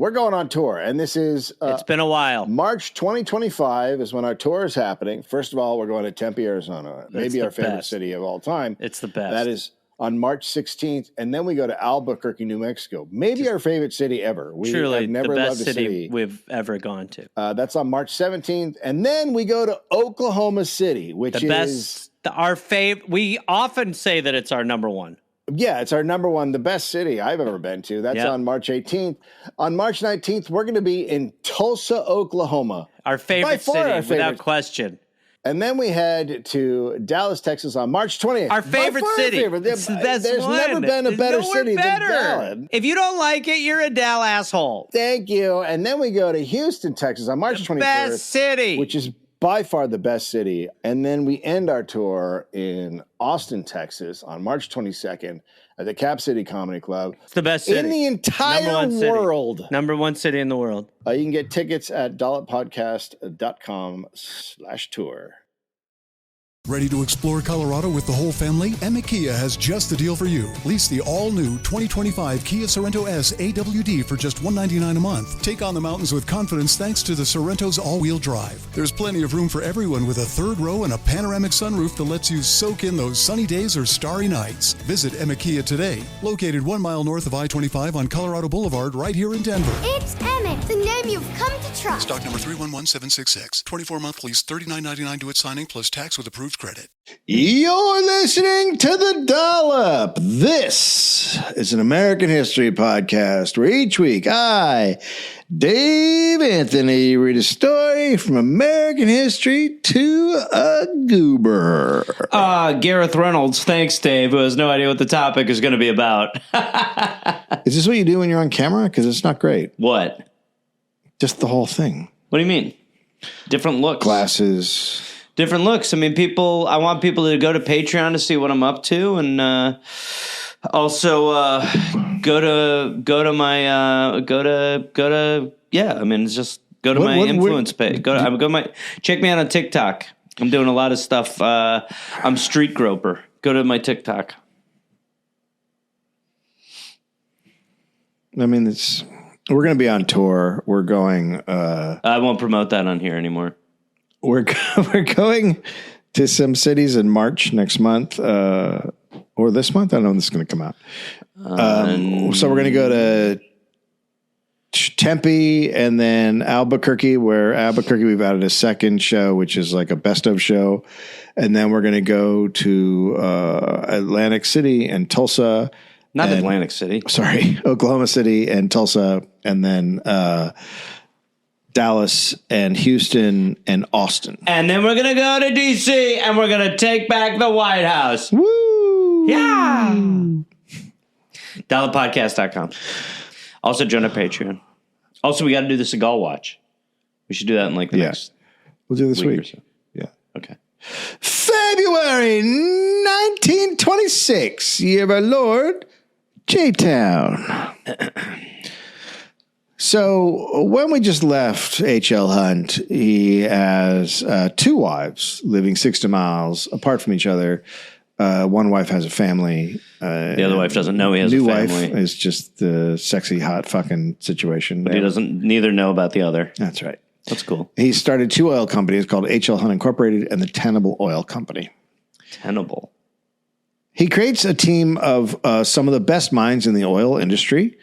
we're going on tour, and this is it's been a while. March 2025 is when our tour is happening. First of all, we're going to Tempe, Arizona, maybe our favorite city of all time. It's the best. That is on March 16th, and then we go to Albuquerque, New Mexico. Maybe our favorite city ever. Truly, I've never the best loved a city we've ever gone to. That's on March 17th, and then we go to Oklahoma City, which the best, our favorite. We often say that it's our number one. Yeah, it's our number one, the best city I've ever been to. That's on March 18th. On March 19th, we're going to be in Tulsa, Oklahoma. Our favorite city, without question. And then we head to Dallas, Texas on March 20th. Our favorite city. It's the best There's never been a better city than Dallas. If you don't like it, you're a Dallas asshole. Thank you. And then we go to Houston, Texas on March 21st. Best city. Which is by far the best city. And then we end our tour in Austin, Texas on March 22nd at the Cap City Comedy Club. It's the best city. In the entire world. Number one city in the world. You can get tickets at dolloppodcast.com/tour. Ready to explore Colorado with the whole family? Emmett Kia has just the deal for you. Lease the all-new 2025 Kia Sorento S AWD for just $199 a month. Take on the mountains with confidence thanks to the Sorrento's all-wheel drive. There's plenty of room for everyone with a third row and a panoramic sunroof that lets you soak in those sunny days or starry nights. Visit Emmett Kia today, located 1 mile north of I-25 on Colorado Boulevard right here in Denver. It's Emmett, the name you've come to trust. Stock number 311766. 24-month lease, $39.99 to its signing plus tax with approved credit. You're listening to The Dollop. This is an American history podcast where each week I, Dave Anthony, read a story from American history to a goober. Gareth Reynolds, thanks, Dave, who has no idea what the topic is going to be about. Is this what you do when you're on camera? Because it's not great. What? Just the whole thing. What do you mean? Different looks. Glasses. Different looks. I mean, I want people to go to Patreon to see what I'm up to, and also go to my it's just go to my influence page. Check me out on TikTok. I'm doing a lot of stuff. I'm Street Groper. Go to my TikTok. I mean, we're going to be on tour. We're going. I won't promote that on here anymore. We're going to some cities in March next month, or this month. I don't know when this is going to come out. So we're going to go to Tempe and then Albuquerque, we've added a second show, which is like a best of show. And then we're going to go to Atlantic City and Tulsa. Atlantic City. Sorry, Oklahoma City and Tulsa. And then Dallas and Houston and Austin. And then we're going to go to D.C. and we're going to take back the White House. Woo! Yeah! Dolloppodcast.com. Also join our Patreon. Also, we got to do the Seagal Watch. We should do that in the next We'll do this week. or so. Yeah. Okay. February 1926, year of our Lord, J-Town. So when we just left H.L. Hunt, he has two wives living 60 miles apart from each other. One wife has a family. The other wife doesn't know he has a family. New wife is just the sexy, hot fucking situation. But he doesn't neither know about the other. That's right. That's cool. He started two oil companies called H.L. Hunt Incorporated and the Tenable Oil Company. Tenable. He creates a team of some of the best minds in the oil industry.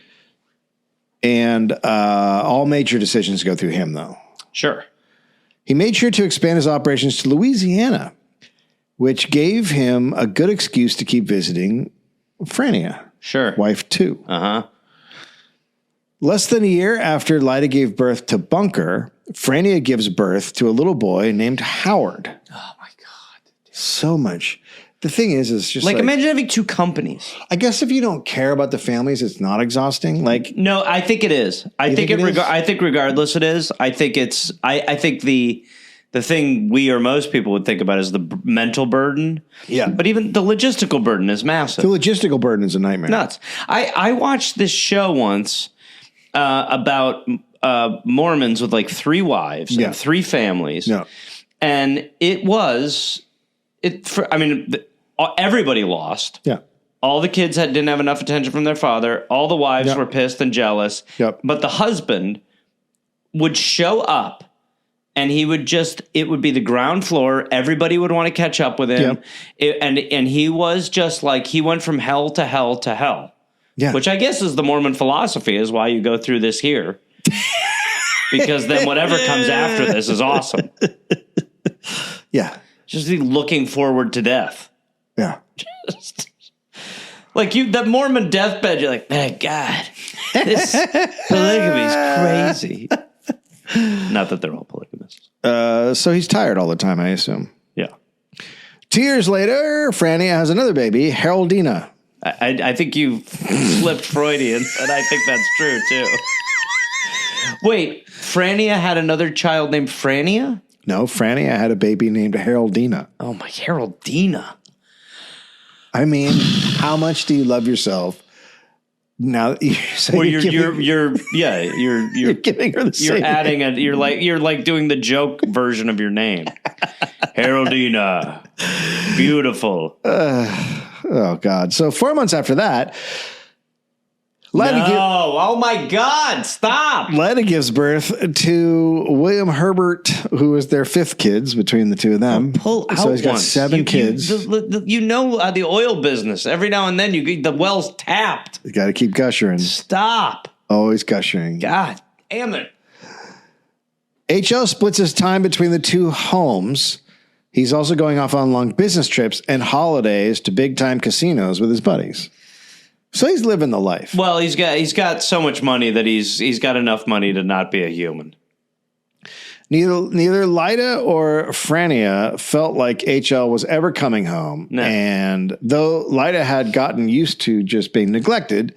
And all major decisions go through him, though. Sure. He made sure to expand his operations to Louisiana, which gave him a good excuse to keep visiting Frania. Sure. Wife 2. Uh-huh. Less than a year after Lyda gave birth to Bunker, Frania gives birth to a little boy named Howard. Oh, my God. So much. The thing is just like imagine having two companies. I guess if you don't care about the families, it's not exhausting. No, I think it is. I think regardless it is. I think it's. I think the thing we or most people would think about is the mental burden. Yeah, but even the logistical burden is massive. The logistical burden is a nightmare. Nuts. I watched this show once about Mormons with 3 wives and 3 families. Yeah, and it was everybody lost. Yeah. All the kids didn't have enough attention from their father. All the wives were pissed and jealous. Yep. But the husband would show up, and he would it would be the ground floor. Everybody would want to catch up with him. Yep. And he was just like, he went from hell to hell to hell. Yeah. Which I guess is the Mormon philosophy, is why you go through this here. Because then whatever comes after this is awesome. Yeah. Just be looking forward to death. Yeah. Like that Mormon deathbed, you're like, man, God, this polygamy is crazy. Not that they're all polygamists. So he's tired all the time, I assume. Yeah. 2 years later, Franny has another baby, Haroldina. I think you flipped Freudian, and I think that's true, too. Wait, Frania had another child named Frania? No, Franny had a baby named Haroldina. Oh, my Haroldina. I mean, how much do you love yourself? Now you're you're giving her the same. You're adding you're like doing the joke version of your name. Haroldina. Beautiful. Oh God. So 4 months after that, oh my God, stop. Letta gives birth to William Herbert, who was their fifth kids between the two of them. Pull out so he's got 7 kids. You know the oil business. Every now and then the well's tapped. You got to keep gushing. Stop. Always gushing. God damn it. HL splits his time between the two homes. He's also going off on long business trips and holidays to big-time casinos with his buddies. So he's living the life. Well, he's got so much money that he's got enough money to not be a human. Neither Lyda or Frania felt like HL was ever coming home. No. And though Lyda had gotten used to just being neglected,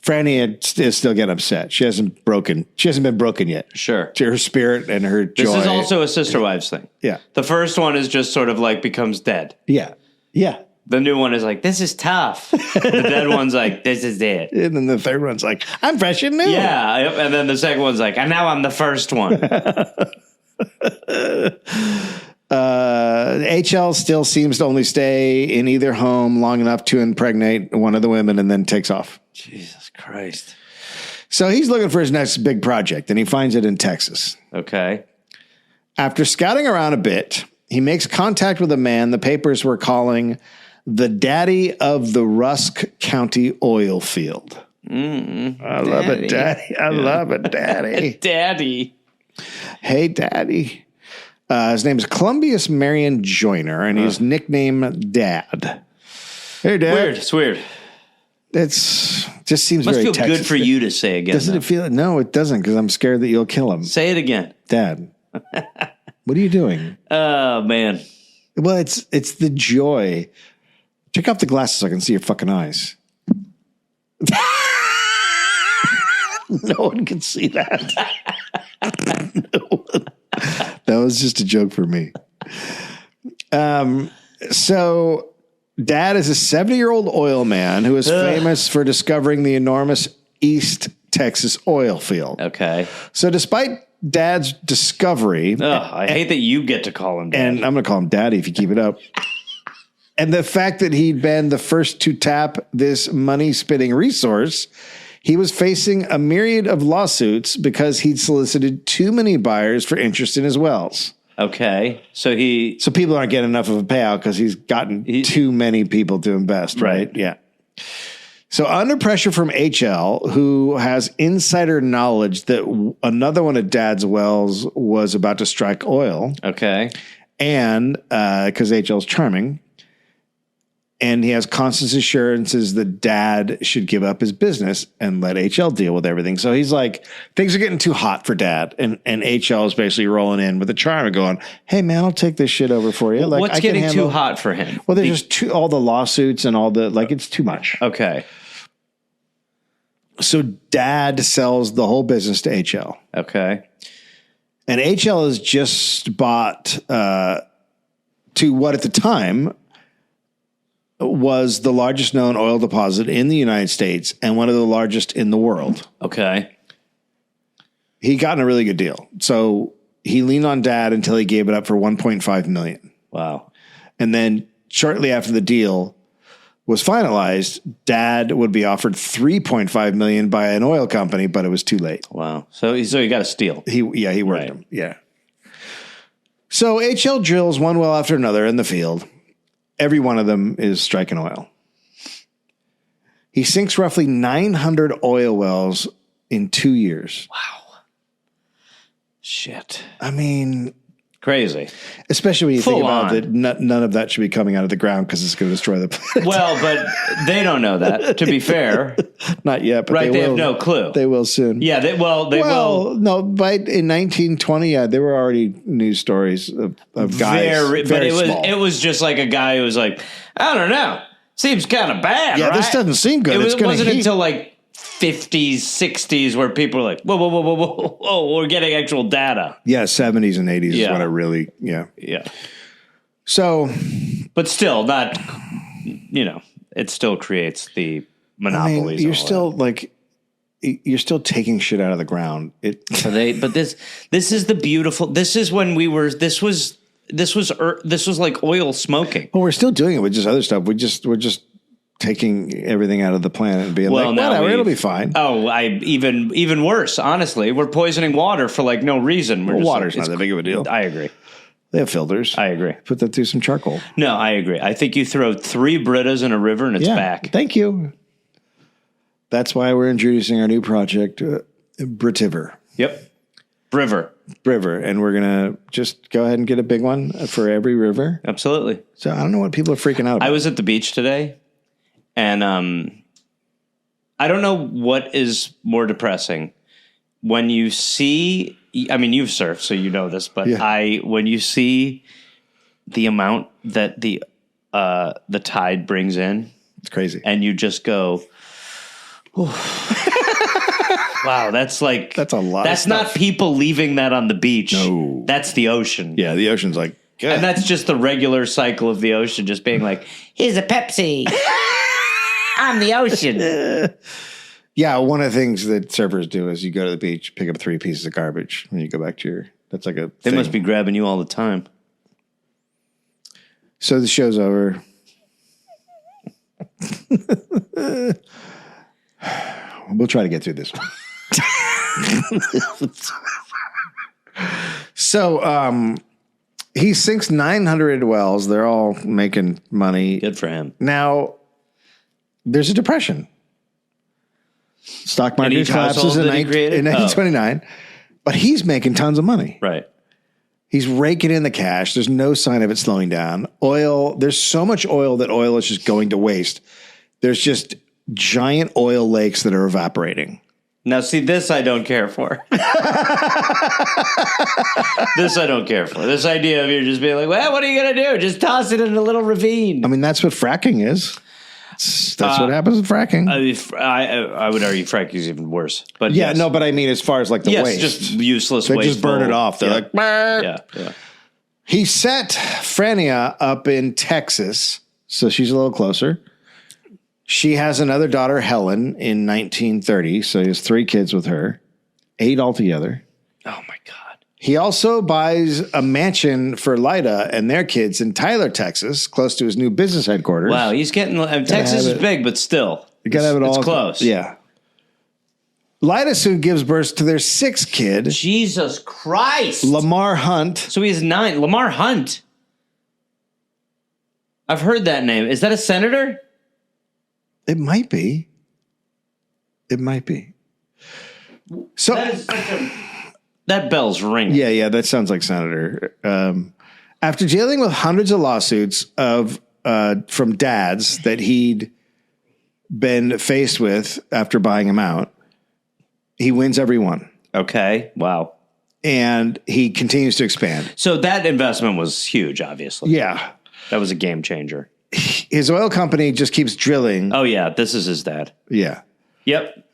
Frania is still getting upset. She hasn't been broken yet. Sure. To her spirit and her joy. This is also a sister wives thing. Yeah. The first one is just sort of like becomes dead. Yeah. Yeah. The new one is like, this is tough. The dead one's like, this is it. And then the third one's like, I'm fresh and new. Yeah. And then the second one's like, and now I'm the first one. HL still seems to only stay in either home long enough to impregnate one of the women and then takes off. Jesus Christ. So he's looking for his next big project, and he finds it in Texas. Okay. After scouting around a bit, he makes contact with a man the papers were calling the daddy of the Rusk County oil field. I love it, Daddy. I love it, Daddy. Daddy. Hey, Daddy. His name is Columbius Marion Joyner, and he's nicknamed Dad. Hey, Dad. Weird. It's weird. It's just seems Must very feel Texas. good for you to say again. Doesn't it feel? No, it doesn't, because I'm scared that you'll kill him. Say it again. Dad. What are you doing? Oh, man. Well, it's the joy. Take off the glasses so I can see your fucking eyes. No one can see that. That was just a joke for me. So Dad is a 70-year-old oil man who is famous for discovering the enormous East Texas oil field. Okay. So despite Dad's discovery... I hate that you get to call him Dad. And I'm going to call him Daddy if you keep it up. And the fact that he'd been the first to tap this money-spitting resource, he was facing a myriad of lawsuits because he'd solicited too many buyers for interest in his wells. Okay. So people aren't getting enough of a payout because he's gotten too many people to invest, right? Yeah. So under pressure from HL, who has insider knowledge that another one of Dad's wells was about to strike oil. Okay. And because HL's charming. And he has constant assurances that Dad should give up his business and let HL deal with everything. So he's like, things are getting too hot for Dad. And HL is basically rolling in with a charm and going, hey, man, I'll take this shit over for you. Like, what's getting too hot for him? Well, there's just all the lawsuits and all the, like, it's too much. Okay. So Dad sells the whole business to HL. Okay. And HL has just bought to what at the time was the largest known oil deposit in the United States and one of the largest in the world. Okay. He got in a really good deal. So he leaned on Dad until he gave it up for $1.5 million. Wow. And then shortly after the deal, was finalized, Dad would be offered $3.5 million by an oil company, but it was too late. Wow. So he got a steal. He worked him. Yeah. So HL drills one well after another in the field. Every one of them is striking oil. He sinks roughly 900 oil wells in 2 years. Wow. Shit. I mean, crazy. Especially when you Full think about on. that, none of that should be coming out of the ground because it's going to destroy the planet. Well, but they don't know that, to be fair. Not yet, but Right, they will. have no clue. They will soon. Yeah, they will. No, in 1920, there were already news stories of guys. But small. it was just like a guy who was like, I don't know, seems kind of bad. Yeah, right? this doesn't seem good. It wasn't until like 50s, 60s where people were like, whoa, we're getting actual data. Yeah, 70s and 80s is when it really, yeah. So, but still, not, it still creates the monopolies. you're still you're still taking shit out of the ground. But this is the beautiful. This is when This was like oil smoking. Well, we're still doing it with just other stuff. We're just taking everything out of the planet and being whatever, it'll be fine. Oh, even worse. Honestly, we're poisoning water for like no reason. Water's not that big of a deal. I agree. They have filters. I agree. Put that through some charcoal. No, I agree. I think you throw 3 Britas in a river and it's back. Thank you. That's why we're introducing our new project, Britiver. Yep. River. And we're going to just go ahead and get a big one for every river. Absolutely. So I don't know what people are freaking out about. I was at the beach today, and I don't know what is more depressing. When you see, you've surfed, so you know this, but when you see the amount that the tide brings in, it's crazy. And you just go, wow, that's a lot. That's not people leaving that on the beach. No, that's the ocean. Yeah, the ocean's like, God. And that's just the regular cycle of the ocean, just being like, here's a Pepsi. I'm the ocean. Yeah, one of the things that surfers do is you go to the beach, pick up 3 pieces of garbage, and you go back to that's like a They thing. must be grabbing you all the time. So the show's over. We'll try to get through this one. So he sinks 900 wells. They're all making money. Good for him. Now, there's a depression. Stock market collapses in 1929, but he's making tons of money. Right. He's raking in the cash. There's no sign of it slowing down. Oil, there's so much oil that oil is just going to waste. There's just giant oil lakes that are evaporating. Now, see, this I don't care for. This I don't care for. This idea of you just being like, well, what are you going to do? Just toss it in a little ravine. I mean, that's what fracking is. That's what happens with fracking. I would argue fracking is even worse. But yeah, no, but I mean, as far as like the waste. Just useless they waste. Just burn it off. They're like, Burr. Yeah. He set Frania up in Texas, so she's a little closer. She has another daughter, Helen, in 1930, so he has 3 kids with her, 8 altogether. Oh, my God. He also buys a mansion for Lyda and their kids in Tyler, Texas, close to his new business headquarters. Wow, he's getting... Texas is big, but still. You got to have it all. It's close. Yeah. Lyda soon gives birth to their 6th kid. Jesus Christ. Lamar Hunt. So he has 9. Lamar Hunt. I've heard that name. Is that a senator? It might be. It might be. So that is such a... That bell's ringing. Yeah, that sounds like senator. After dealing with hundreds of lawsuits from dads that he'd been faced with after buying him out, he wins every one. Okay. Wow. And he continues to expand. So that investment was huge, obviously. Yeah. That was a game changer. His oil company just keeps drilling. Oh, yeah. This is his dad. Yeah. Yep.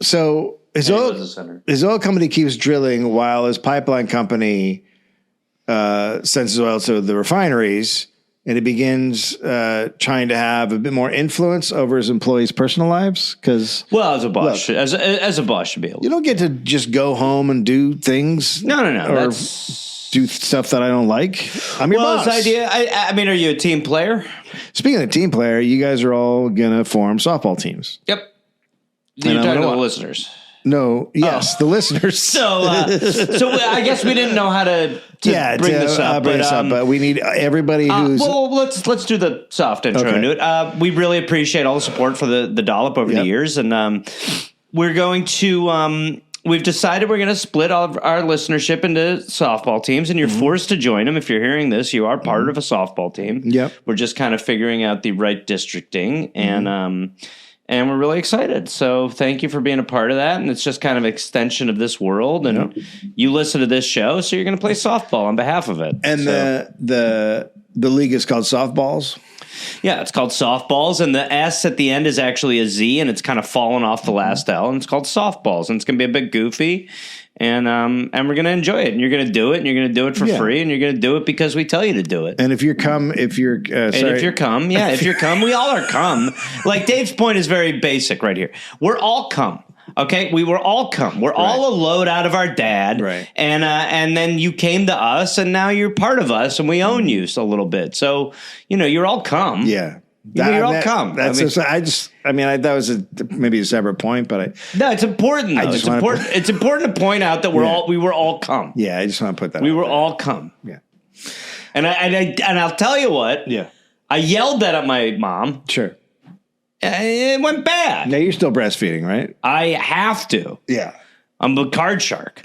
So his oil company keeps drilling while his pipeline company sends his oil to the refineries, and he begins trying to have a bit more influence over his employees' personal lives. Because as a boss, as a boss should be able to. You don't get to just go home and do things. No. do stuff that I don't like. I'm your boss. This idea. I mean, are you a team player? Speaking of team player, you guys are all gonna form softball teams. Yep. You're talking to the listeners. No, yes, the listeners. So I guess we didn't know how to bring this up. But we need everybody who's. Well, let's do the soft intro into it. We really appreciate all the support for the Dollop over the years, and we're going to. We've decided we're going to split all of our listenership into softball teams, and you're forced to join them. If you're hearing this, you are part of a softball team. Yep. We're just kind of figuring out the right districting, and we're really excited. So thank you for being a part of that. And it's just kind of an extension of this world. And you listen to this show, so you're going to play softball on behalf of it. And the league is called Softballs. Yeah, it's called Softballs, and the S at the end is actually a Z, and it's kind of fallen off the last L, and it's called Softballs, and it's going to be a bit goofy, and we're going to enjoy it, and you're going to do it, and you're going to do it for free, and you're going to do it because we tell you to do it. And if you're cum, we all are cum. Like Dave's point is very basic right here. We're all cum. Okay, we were all cum. We're all a load out of our dad, right? And then you came to us, and now you're part of us, and we own you a little bit. So you're all cum. Yeah, you're all cum. That was maybe a separate point, but no, it's important. Though. It's important to point out that we were all cum. Yeah, I just want to put that. We were all cum. Yeah, and I'll tell you what. Yeah, I yelled that at my mom. Sure. It went bad. Now you're still breastfeeding, right? I have to. Yeah. I'm a card shark.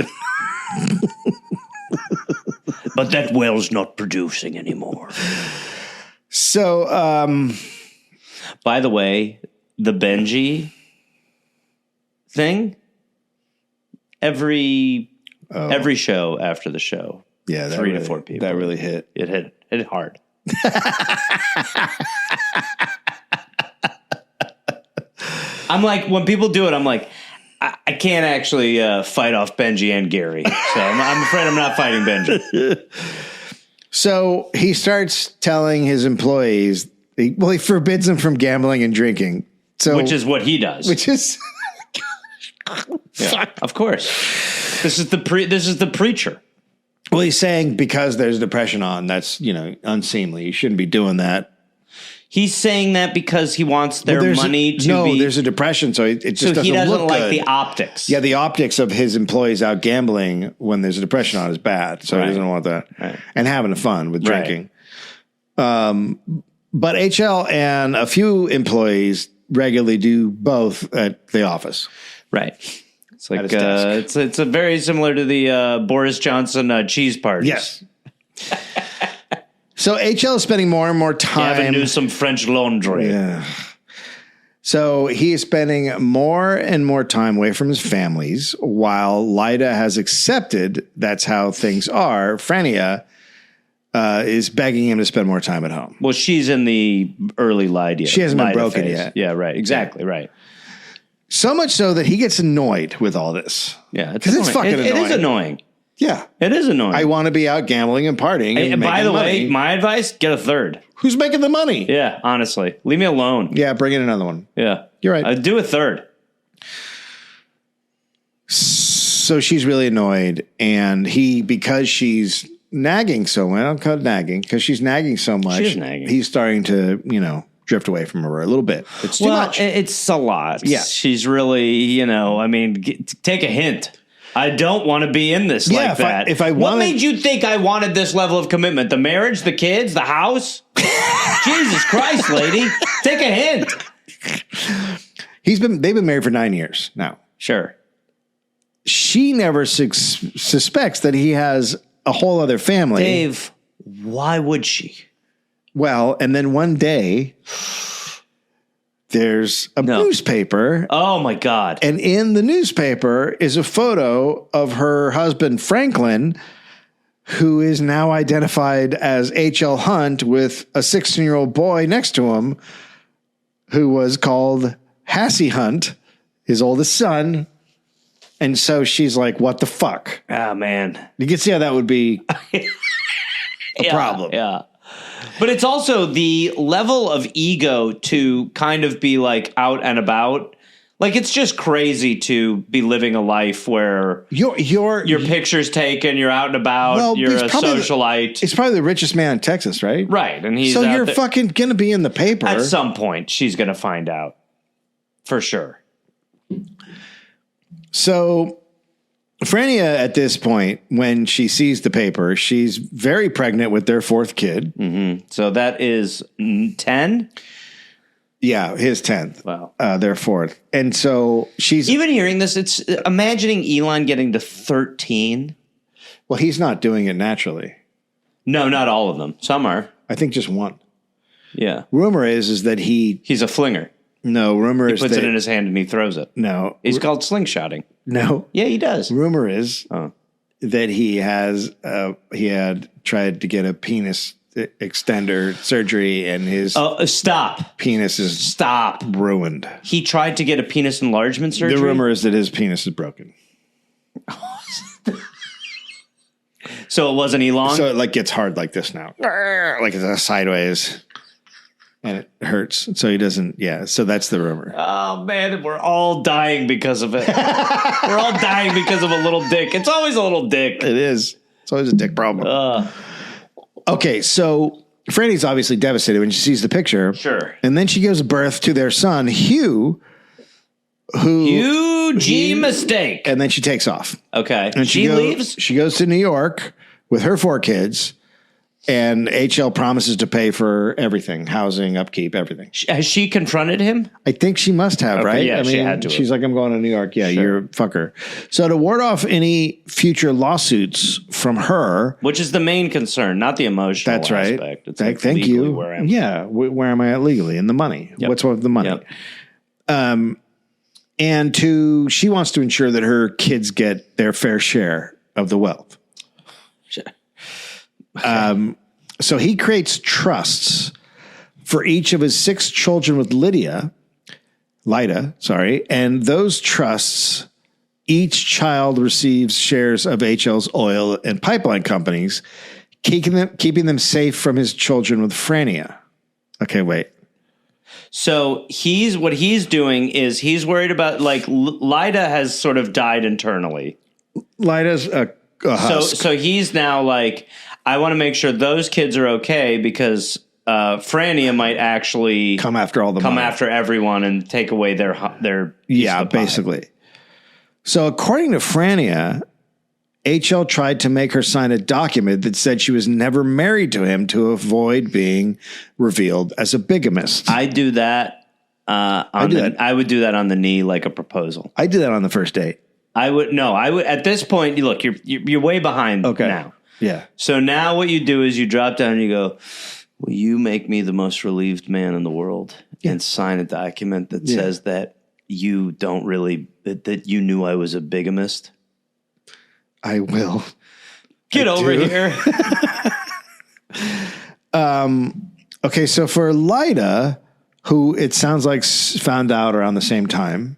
But that whale's not producing anymore. So, by the way, the Benji thing, every show after the show, 3 to 4 people. That really hit. It hit hard. I'm like, when people do it, I'm like, I can't actually fight off Benji and Gary. So I'm afraid I'm not fighting Benji. So he starts telling his employees, he forbids them from gambling and drinking. So, which is what he does. Which is, of course. This is the preacher. Well, he's saying because there's depression on, that's unseemly. You shouldn't be doing that. He's saying that because he wants their money to be... there's a depression, so it just doesn't look good. So he doesn't like the optics. Yeah, the optics of his employees out gambling when there's a depression on is bad, so he doesn't want that. Right. And having fun with drinking. But HL and a few employees regularly do both at the office. Right. It's like it's a very similar to the Boris Johnson cheese parties. Yes. So HL is spending more and more time. Gavin Newsom French laundry. Yeah. So he is spending more and more time away from his families, while Lyda has accepted that's how things are. Frania is begging him to spend more time at home. Well, she's in the early Lyda. She hasn't been broken yet. Yeah, right. Exactly, right. So much so that he gets annoyed with all this. Yeah, because it's fucking annoying. It is annoying. Yeah. It is annoying. I want to be out gambling and partying. And by the way, my advice, get a third. Who's making the money? Yeah, honestly. Leave me alone. Yeah, bring in another one. Yeah. You're right. Do a third. So she's really annoyed. And because she's nagging so much, I don't call it nagging, because she's nagging so much. She's nagging. He's starting to, drift away from her a little bit. It's too much. It's a lot. Yeah. She's really, take a hint. I don't want to be in this like that. What made you think I wanted this level of commitment? The marriage, the kids, the house? Jesus Christ, lady. Take a hint. They've been married for 9 years now. Sure. She never suspects that he has a whole other family. Dave, why would she? Well, and then one day there's a newspaper. Oh, my God. And in the newspaper is a photo of her husband, Franklin, who is now identified as H.L. Hunt, with a 16-year-old boy next to him who was called Hassie Hunt, his oldest son. And so she's like, what the fuck? Ah, man. You can see how that would be a problem. Yeah. But it's also the level of ego to kind of be like out and about. Like, it's just crazy to be living a life where your picture's taken, you're out and about, you're a socialite. He's probably the richest man in Texas, right? Right. And he's so you're fucking going to be in the paper. At some point, she's going to find out. For sure. So Frania, at this point, when she sees the paper, she's very pregnant with their fourth kid. Mm-hmm. So that is 10? Yeah, his 10th. Wow. Their fourth. And so she's... Even hearing this, it's imagining Elon getting to 13. Well, he's not doing it naturally. No, not all of them. Some are. I think just one. Yeah. Rumor is that he's a flinger. No, rumor is he puts it in his hand and he throws it. No. He's called slingshotting. No. Yeah, he does. Rumor is that he had tried to get a penis extender surgery and his penis is ruined. He tried to get a penis enlargement surgery? The rumor is that his penis is broken. So it wasn't Elon? So it gets hard like this now. Like it's sideways. And it hurts. So he doesn't, so that's the rumor. Oh, man, we're all dying because of it. We're all dying because of a little dick. It's always a little dick. It is. It's always a dick problem. Okay, so Franny's obviously devastated when she sees the picture. Sure. And then she gives birth to their son, Hugh, Huge mistake. And then she takes off. Okay. And she leaves? She goes to New York with her 4 kids. And HL promises to pay for everything, housing, upkeep, everything. Has she confronted him? I think she must have, right? Yeah, she had to. She's like, I'm going to New York. Yeah, you're a fucker. So to ward off any future lawsuits from her. Which is the main concern, not the emotional aspect. That's right. It's Thank you. Where am I at legally? And the money. Yep. What's with the money? Yep. And she wants to ensure that her kids get their fair share of the wealth. Sure. Okay. So he creates trusts for each of his 6 children with Lida, and those trusts, each child receives shares of HL's oil and pipeline companies, keeping them safe from his children with Frania. Okay, wait. So what he's doing is he's worried about, like, Lida has sort of died internally. Lida's a husk. So he's now like, I want to make sure those kids are okay because Frania might actually come after after everyone and take away their basically. So according to Frania, HL tried to make her sign a document that said she was never married to him to avoid being revealed as a bigamist. I do that. I would do that on the knee like a proposal. I did that on the first date. I would at this point. Look, you're way behind now. Yeah. So now what you do is you drop down and you go, will you make me the most relieved man in the world and sign a document that says that you don't really, that you knew I was a bigamist? I will. Get over here. Okay. So for Lida, who it sounds like found out around the same time.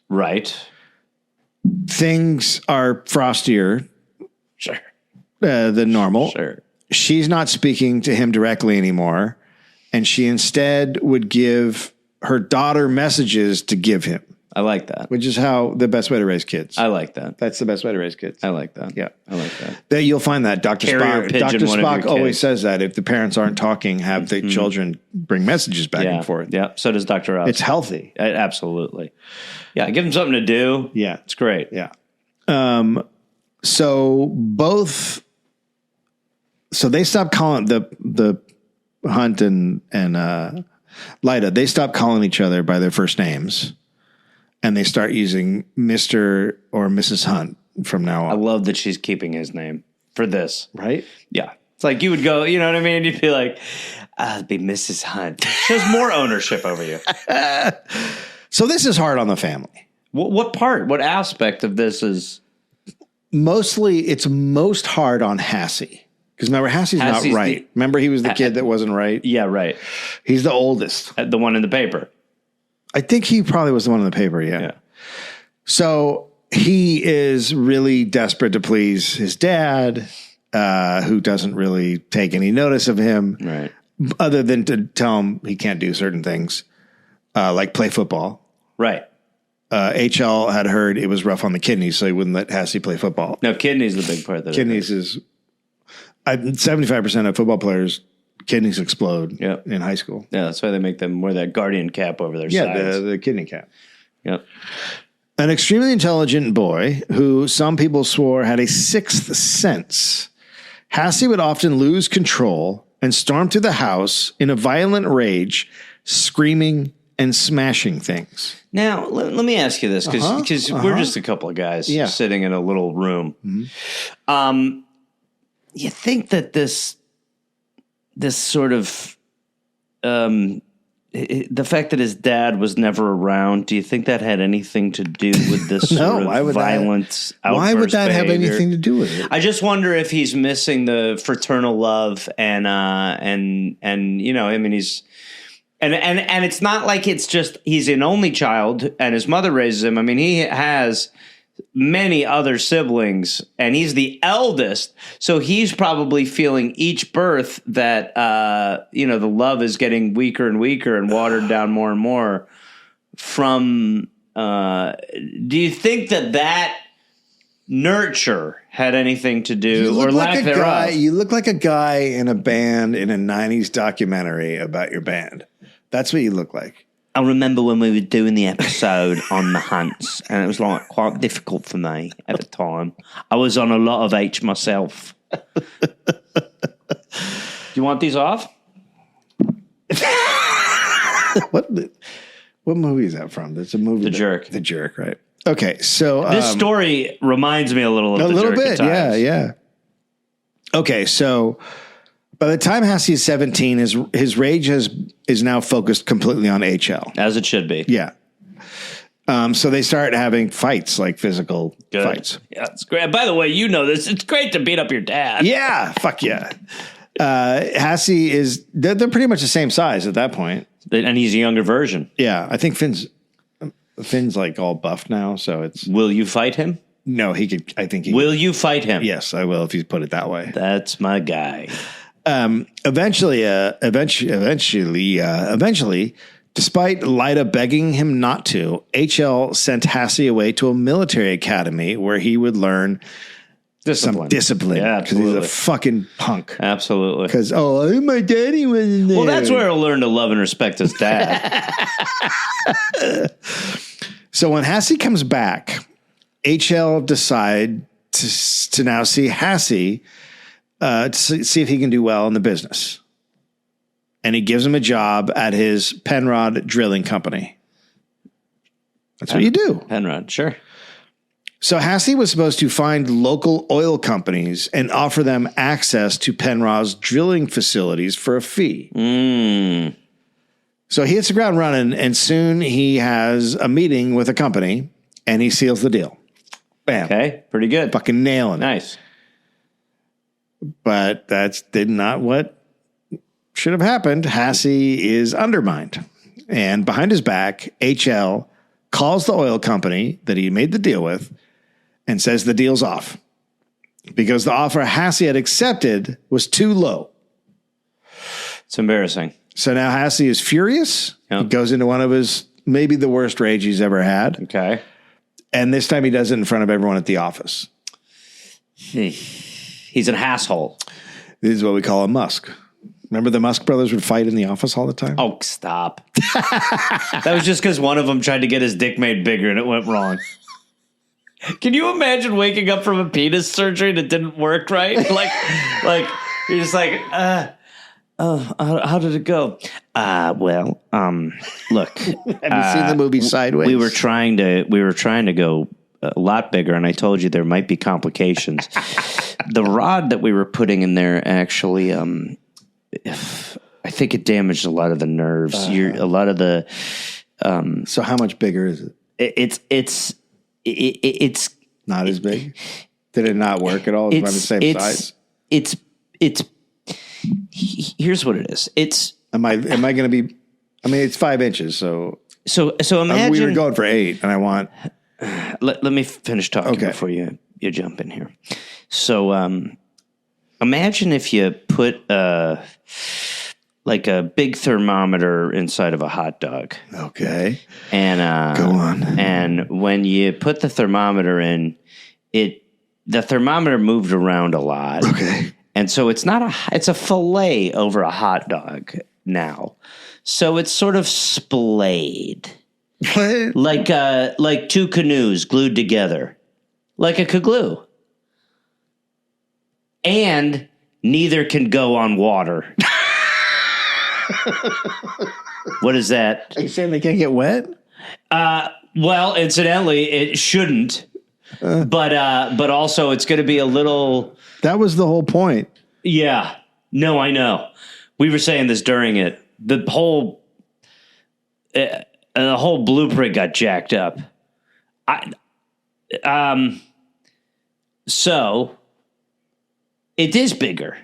Right. Things are frostier. Sure. Than normal. Sure. She's not speaking to him directly anymore. And she instead would give her daughter messages to give him. I like that. Which is the best way to raise kids. I like that. That's the best way to raise kids. I like that. Yeah. I like that. You'll find that Dr. Carrier Spock. pigeon Dr. one of your Spock always kids. says that if the parents aren't talking, have the children bring messages back and forth. Yeah. So does Dr. Oz. It's healthy. Absolutely. Yeah. Give them something to do. Yeah. It's great. Yeah. So they stopped calling the Hunt and Lida. They stopped calling each other by their first names, and they start using Mr. or Mrs. Hunt from now on. I love that she's keeping his name for this. Right? Yeah. It's like you would go, you know what I mean? You'd be like, I'll be Mrs. Hunt. She has more ownership over you. So this is hard on the family. What part? What aspect of this is? Mostly, it's most hard on Hassie. Because remember, Hassie's not right. Remember, he was the kid that wasn't right? Yeah, right. He's the oldest. The one in the paper. I think he probably was the one in the paper, yeah. So he is really desperate to please his dad, who doesn't really take any notice of him. Right. Other than to tell him he can't do certain things, like play football. Right. HL had heard it was rough on the kidneys, so he wouldn't let Hassie play football. No, kidneys is the big part. Kidneys is 75% of football players, kidneys explode in high school. Yeah, that's why they make them wear that guardian cap over their sides. Yeah, the kidney cap. Yep. An extremely intelligent boy who some people swore had a sixth sense, Hassie would often lose control and storm through the house in a violent rage, screaming and smashing things. Now, let me ask you this, because we're just a couple of guys sitting in a little room. Mm-hmm. You think that this sort of the fact that his dad was never around, do you think that had anything to do with this sort of violence? Why would that have anything to do with it? I just wonder if he's missing the fraternal love and you know, I mean, he's and it's not like it's just he's an only child and his mother raises him. I mean, he has many other siblings and he's the eldest, so he's probably feeling each birth that you know, the love is getting weaker and weaker and watered down more and more from do you think that nurture had anything to do or lack thereof? You look like a guy in a band in a 90s documentary about your band. That's what you look like. I remember when we were doing the episode on the hunts, and it was like quite difficult for me at the time. I was on a lot of H myself. Do you want these off? What movie is that from? That's a movie. The Jerk. The Jerk, right? Okay, so this story reminds me a little of a The little Jerk bit, at times. yeah. Okay, so by the time Hassie is 17, his rage is now focused completely on HL. As it should be. Yeah. So they start having fights, like physical fights. Yeah, it's great. By the way, you know this. It's great to beat up your dad. Yeah, fuck yeah. Hassie they're pretty much the same size at that point. And he's a younger version. Yeah, I think Finn's like all buffed now, so it's... Will you fight him? No, he could... I think he... Will you fight him? Yes, I will, if you put it that way. That's my guy. Eventually, despite Lyda begging him not to, HL sent Hassie away to a military academy where he would learn some discipline. Yeah, because he's a fucking punk. Absolutely. Because, my daddy was in there. Well, that's where he'll learn to love and respect his dad. So when Hassie comes back, HL decide to now see Hassie to see if he can do well in the business. And he gives him a job at his Penrod drilling company. That's what you do. Penrod, sure. So Hassie was supposed to find local oil companies and offer them access to Penrod's drilling facilities for a fee. So he hits the ground running, and soon he has a meeting with a company, and he seals the deal. Bam. Okay, pretty good. Fucking nailing it. Nice. But that's not what should have happened. Hassie is undermined. And behind his back, HL calls the oil company that he made the deal with and says the deal's off because the offer Hassie had accepted was too low. It's embarrassing. So now Hassie is furious. Yep. He goes into one of his, maybe the worst rage he's ever had. Okay. And this time he does it in front of everyone at the office. He's an asshole. This is what we call a Musk. Remember the Musk brothers would fight in the office all the time? Oh, stop. That was just because one of them tried to get his dick made bigger and it went wrong. Can you imagine waking up from a penis surgery and it didn't work right? Like you're just like, how did it go? Look. Have you seen the movie Sideways? We were trying to go a lot bigger, and I told you there might be complications. The rod that we were putting in there actually, I think it damaged a lot of the nerves. A lot of the. So how much bigger is it? It's not as big. Did it not work at all? It's the same size. It's. Here's what it is. It's. Am I going to be? I mean, it's 5 inches. So imagine we were going for 8, and I want. Let me finish talking before you jump in here. So imagine if you put like a big thermometer inside of a hot dog. Okay. And go on. And when you put the thermometer in, the thermometer moved around a lot. Okay. And so it's a fillet over a hot dog now. So it's sort of splayed. What? Like two canoes glued together. Like a caglue. And neither can go on water. What is that? Are you saying they can't get wet? Well, incidentally, it shouldn't. But also it's going to be a little. That was the whole point. Yeah. No, I know. We were saying this during it. The whole blueprint got jacked up. So it is bigger,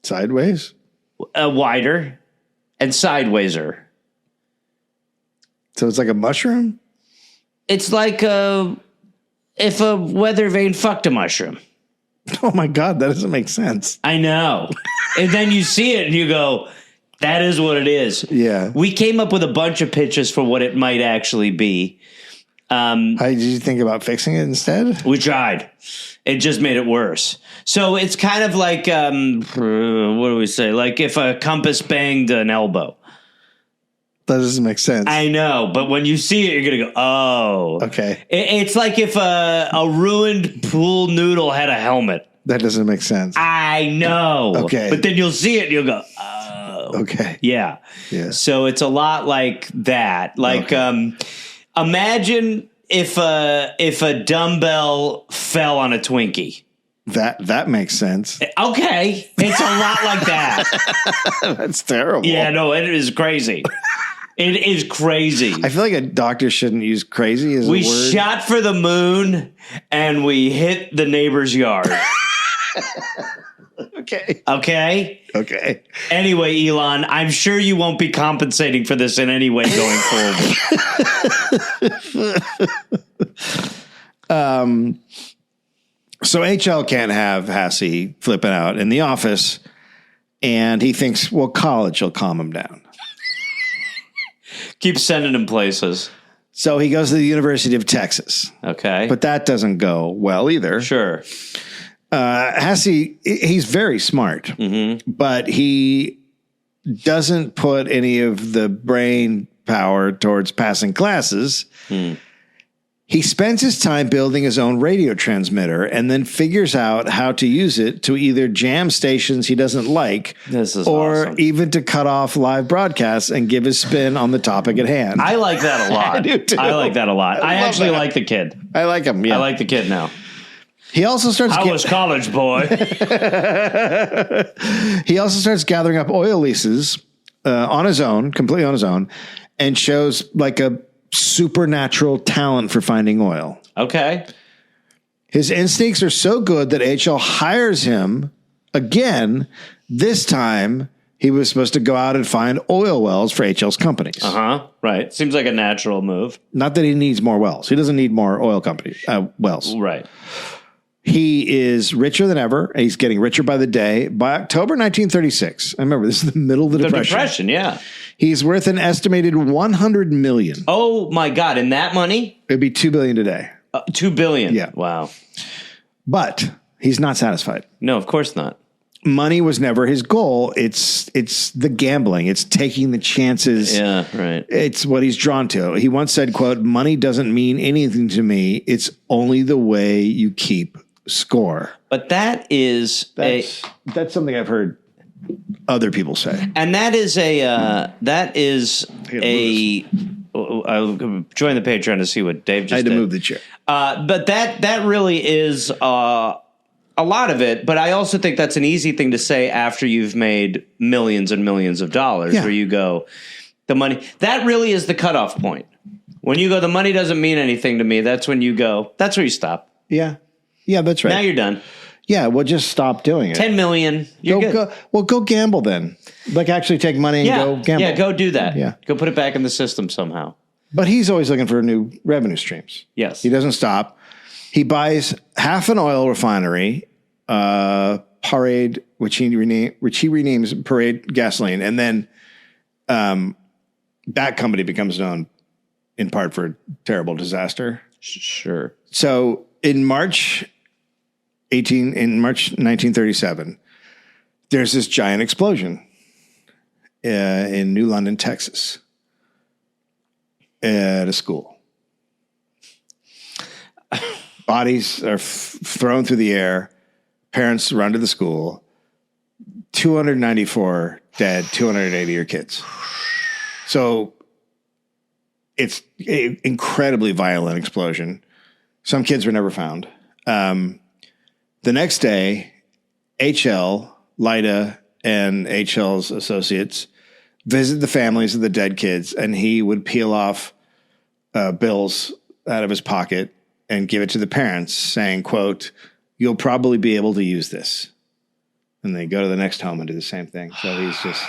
Sideways? wider, and sidewayser. So it's like a mushroom? It's like if a weather vane fucked a mushroom. Oh my God, that doesn't make sense. I know. And then you see it and you go, that is what it is. Yeah. We came up with a bunch of pitches for what it might actually be. Did you think about fixing it instead? We tried. It just made it worse. So it's kind of like, what do we say? Like if a compass banged an elbow. That doesn't make sense. I know, but when you see it, you're going to go, oh. Okay. It's like if a ruined pool noodle had a helmet. That doesn't make sense. I know. Okay. But then you'll see it and you'll go, oh. Okay. Yeah. Yeah. So it's a lot like that. Like, imagine if a dumbbell fell on a Twinkie. That makes sense. Okay. It's a lot like that. That's terrible. Yeah, no, it is crazy. It is crazy. I feel like a doctor shouldn't use crazy as a word. We shot for the moon and we hit the neighbor's yard. Okay. Okay? Okay. Anyway, Elon, I'm sure you won't be compensating for this in any way going forward. So HL can't have Hassie flipping out in the office, and he thinks, well, college will calm him down. Keep sending him places. So he goes to the University of Texas. Okay. But that doesn't go well either. Sure. Hassie, he's very smart, but he doesn't put any of the brain power towards passing classes. He spends his time building his own radio transmitter and then figures out how to use it to either jam stations he doesn't like or awesome. even to cut off live broadcasts and give his spin on the topic at hand. I like that a lot. I do too. I like that a lot. I actually like the kid. I like him. Yeah. I like the kid now. He also starts. How was college, boy? He also starts gathering up oil leases on his own, completely on his own, and shows like a supernatural talent for finding oil. Okay. His instincts are so good that HL hires him again. This time, he was supposed to go out and find oil wells for HL's companies. Right. Seems like a natural move. Not that he needs more wells. He doesn't need more oil company wells. Right. He is richer than ever. And he's getting richer by the day. By October 1936, I remember this is the middle of the Depression. Yeah. He's worth an estimated $100 million. Oh my God! And that money? It'd be $2 billion today. $2 billion. Yeah. Wow. But he's not satisfied. No, of course not. Money was never his goal. It's the gambling. It's taking the chances. Yeah, right. It's what he's drawn to. He once said, quote, "Money doesn't mean anything to me. It's only the way you keep score." But that's something I've heard other people say. And I'll join the Patreon to see what Dave just I had to did. move the chair. But that really is a lot of it. But I also think that's an easy thing to say after you've made millions and millions of dollars, where you go, the money. That really is the cutoff point. When you go, the money doesn't mean anything to me. That's when you go. That's where you stop. Yeah. Yeah, that's right. Now you're done. Yeah, well, just stop doing it. 10 million. You're good. Go gamble then. Like actually take money and go gamble. Yeah, go do that. Yeah. Go put it back in the system somehow. But he's always looking for new revenue streams. Yes. He doesn't stop. He buys half an oil refinery, Parade which he renames Parade Gasoline, and then that company becomes known in part for a terrible disaster. Sure. So in March 1937, there's this giant explosion in New London, Texas, at a school. Bodies are thrown through the air. Parents run to the school. 294 dead, 280 are kids. So it's an incredibly violent explosion. Some kids were never found. The next day, HL, Lyda, and HL's associates visit the families of the dead kids, and he would peel off bills out of his pocket and give it to the parents, saying, quote, "You'll probably be able to use this." And they go to the next home and do the same thing. So he's just...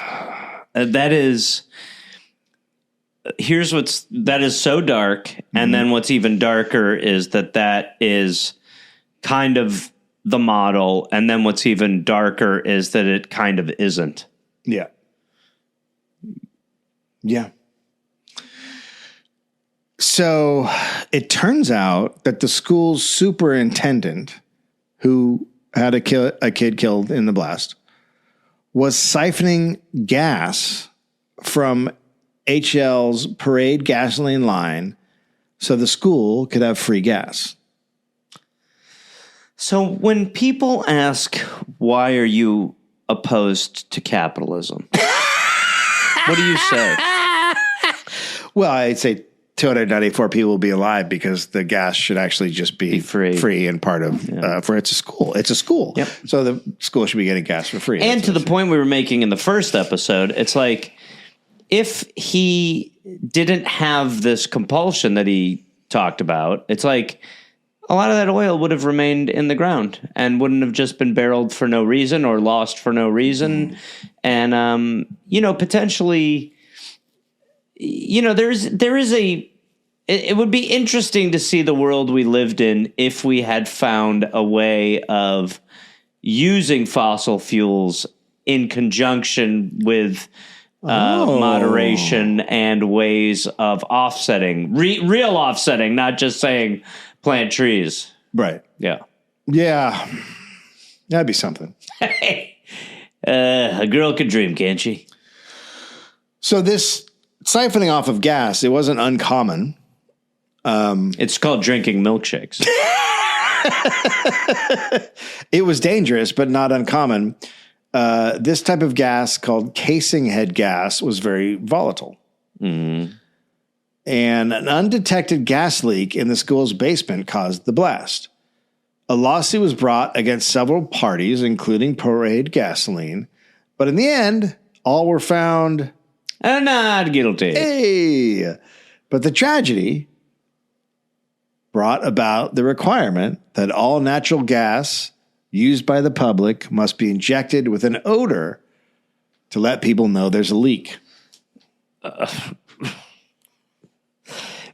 that is so dark. And then what's even darker is that is kind of the model. And then what's even darker is that it kind of isn't. Yeah. Yeah. So it turns out that the school's superintendent, who had a kid killed in the blast, was siphoning gas from HL's Parade gasoline line so the school could have free gas. So when people ask, why are you opposed to capitalism? What do you say? Well, I'd say 294 people will be alive because the gas should actually just be free and part of, for it's a school. It's a school. Yep. So the school should be getting gas for free. And to the point we were making in the first episode, it's like, if he didn't have this compulsion that he talked about, it's like a lot of that oil would have remained in the ground and wouldn't have just been barreled for no reason or lost for no reason. And, potentially, it would be interesting to see the world we lived in if we had found a way of using fossil fuels in conjunction with moderation and ways of offsetting, real offsetting, not just saying plant trees. Right. Yeah. Yeah. That'd be something. A girl could dream, can't she? So this siphoning off of gas, it wasn't uncommon. It's called drinking milkshakes. It was dangerous, but not uncommon. This type of gas, called casing head gas, was very volatile. Mm-hmm. And an undetected gas leak in the school's basement caused the blast. A lawsuit was brought against several parties, including Parade Gasoline. But in the end, all were found not guilty. Hey! But the tragedy brought about the requirement that all natural gas used by the public must be injected with an odor to let people know there's a leak.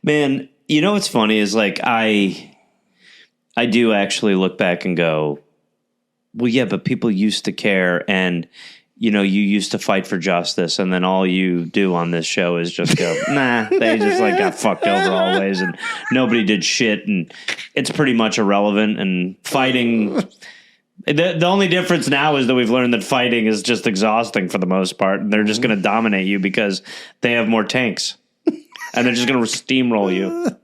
Man, you know what's funny is like I do actually look back and go, well, yeah, but people used to care, and you used to fight for justice, and then all you do on this show is just go, nah, they just like got fucked over always, and nobody did shit, and it's pretty much irrelevant. And fighting, the only difference now is that we've learned that fighting is just exhausting for the most part, and they're just going to dominate you because they have more tanks, and they're just going to steamroll you.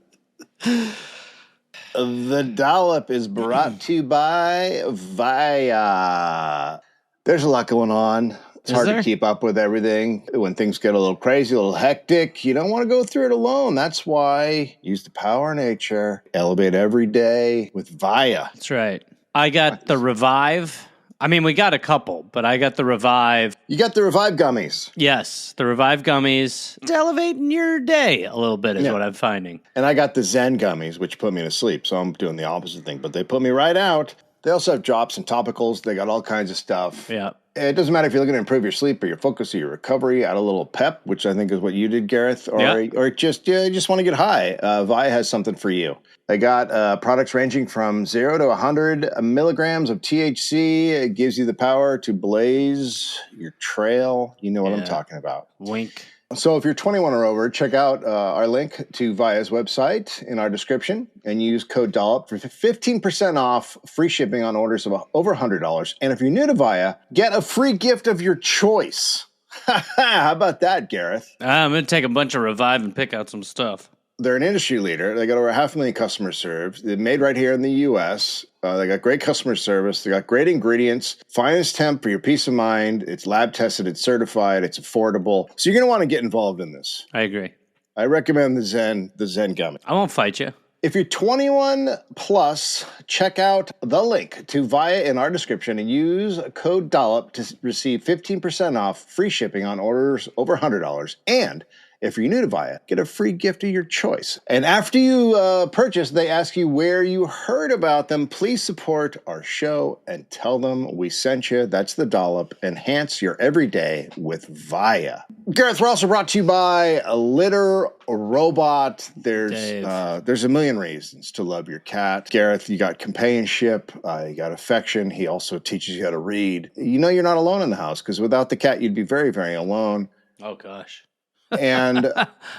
The Dollop is brought to you by Via. There's a lot going on. It's hard to keep up with everything. When things get a little crazy, a little hectic, you don't want to go through it alone. That's why use the power of nature. Elevate every day with Via. That's right. I got the Revive. I mean, we got a couple, but I got the Revive. You got the Revive gummies. Yes, the Revive gummies. It's elevating your day a little bit is what I'm finding. And I got the Zen gummies, which put me to sleep. So I'm doing the opposite thing, but they put me right out. They also have drops and topicals. They got all kinds of stuff. Yeah. It doesn't matter if you're looking to improve your sleep or your focus or your recovery, add a little pep, which I think is what you did, Gareth, or just want to get high. Via has something for you. They got products ranging from 0 to 100 milligrams of THC. It gives you the power to blaze your trail. You know what I'm talking about. Wink. So if you're 21 or over, check out our link to Via's website in our description and use code Dollop for 15% off free shipping on orders of over $100. And if you're new to Via, get a free gift of your choice. How about that, Gareth? I'm going to take a bunch of Revive and pick out some stuff. They're an industry leader. They got over 500,000 customers served. They're made right here in the U.S. They got great customer service. They got great ingredients. Finest temp for your peace of mind. It's lab tested. It's certified. It's affordable. So you're going to want to get involved in this. I agree. I recommend the Zen gummy. I won't fight you. If you're 21 plus, check out the link to Via in our description and use code Dollop to receive 15% off free shipping on orders over $100. And if you're new to Via, get a free gift of your choice. And after you purchase, they ask you where you heard about them. Please support our show and tell them we sent you. That's the Dollop. Enhance your everyday with Via. Gareth, we're also brought to you by a Litter Robot. There's a million reasons to love your cat. Gareth, you got companionship. You got affection. He also teaches you how to read. You know you're not alone in the house because without the cat, you'd be very, very alone. Oh, gosh. And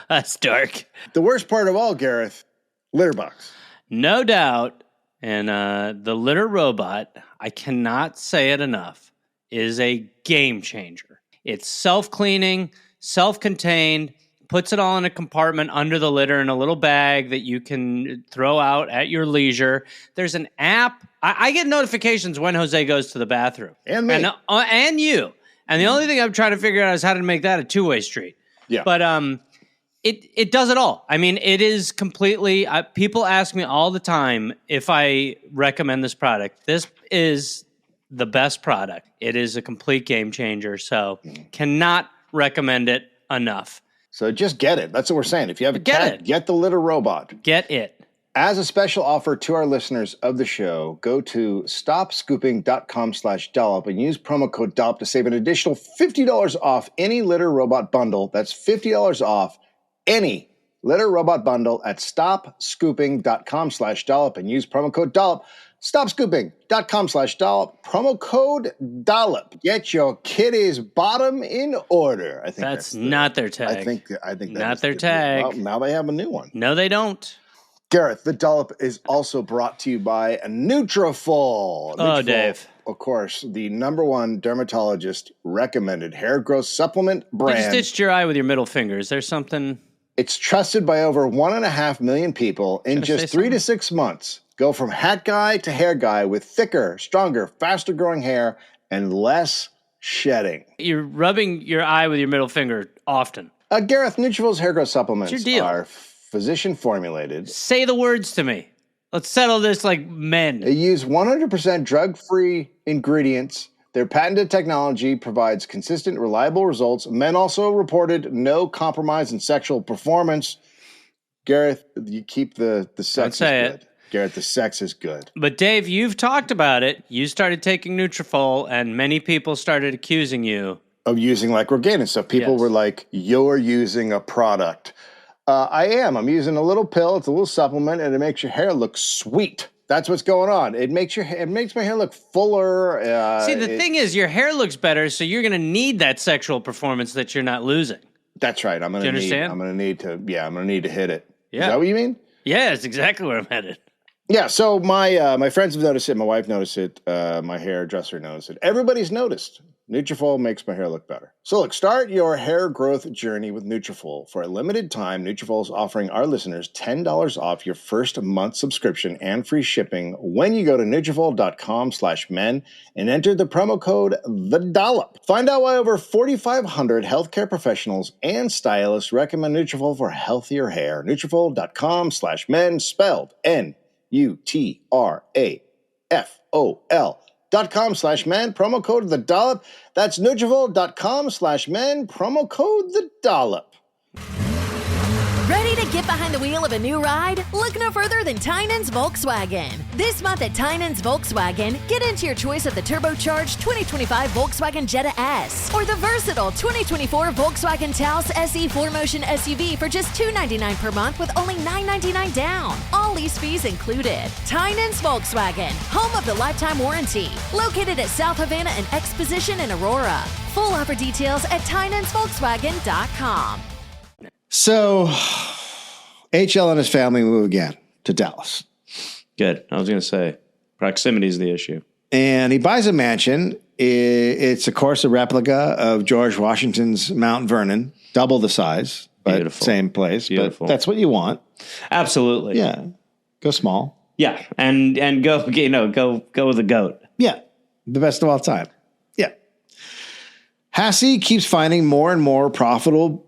that's dark. The worst part of all, Gareth, litter box. No doubt. And the litter robot, I cannot say it enough, is a game changer. It's self-cleaning, self-contained, puts it all in a compartment under the litter in a little bag that you can throw out at your leisure. There's an app. I get notifications when Jose goes to the bathroom. And me. And you. And the only thing I'm trying to figure out is how to make that a two-way street. Yeah. But it does it all. I mean, it is completely people ask me all the time if I recommend this product. This is the best product. It is a complete game changer. So cannot recommend it enough. So just get it. That's what we're saying. If you have a cat, get the litter robot. Get it. As a special offer to our listeners of the show, go to stopscooping.com/Dollop and use promo code Dollop to save an additional $50 off any litter robot bundle. That's $50 off any litter robot bundle at stopscooping.com/Dollop and use promo code Dollop. Stopscooping.com/Dollop, promo code Dollop. Get your kitty's bottom in order. I think that's not their tag. I think that not their tag. Well, now they have a new one. No, they don't. Gareth, the Dollop is also brought to you by Nutrafol. Oh, Dave. Of course, the #1 dermatologist recommended hair growth supplement brand. You stitched your eye with your middle finger. Is there something? It's trusted by over 1.5 million people in just 3 to 6 months. Go from hat guy to hair guy with thicker, stronger, faster growing hair and less shedding. You're rubbing your eye with your middle finger often. Gareth, Nutrafol's hair growth supplements What's your deal? are physician formulated. Say the words to me. Let's settle this like men. They use 100% drug-free ingredients. Their patented technology provides consistent, reliable results. Men also reported no compromise in sexual performance. Gareth, you keep the sex Don't say is good. Gareth, the sex is good. But Dave, you've talked about it. You started taking Nutrafol, and many people started accusing you of using like Rogaine and stuff. People were like, you're using a product. I am. I'm using a little pill. It's a little supplement, and it makes your hair look sweet. That's what's going on. It makes my hair look fuller. See, the thing is, your hair looks better, so you're going to need that sexual performance that you're not losing. That's right. I'm going to need to hit it. Yeah. Is that what you mean? Yeah, that's exactly where I'm headed. Yeah. So my friends have noticed it. My wife noticed it. My hairdresser noticed it. Everybody's noticed. Nutrafol makes my hair look better. So look, start your hair growth journey with Nutrafol. For a limited time, Nutrafol is offering our listeners $10 off your first month subscription and free shipping when you go to Nutrafol.com/men and enter the promo code TheDollop. Find out why over 4,500 healthcare professionals and stylists recommend Nutrafol for healthier hair. Nutrafol.com/men, spelled Nutrafol.com/men, promo code TheDollop. That's Nutrafol.com/men, promo code TheDollop. Ready to get behind the wheel of a new ride? Look no further than Tynan's Volkswagen. This month at Tynan's Volkswagen, get into your choice of the turbocharged 2025 Volkswagen Jetta S or the versatile 2024 Volkswagen Taos SE 4Motion SUV for just $299 per month with only $999 down. All lease fees included. Tynan's Volkswagen, home of the lifetime warranty. Located at South Havana and Exposition in Aurora. Full offer details at Tynan'sVolkswagen.com. So, HL and his family move again to Dallas. Good. I was going to say, proximity is the issue. And he buys a mansion. It's, of course, a replica of George Washington's Mount Vernon, double the size, but Beautiful. same place. Beautiful. But that's what you want. Absolutely. Yeah. Go small. Yeah. And go, go with the goat. Yeah. The best of all time. Yeah. Hassie keeps finding more and more profitable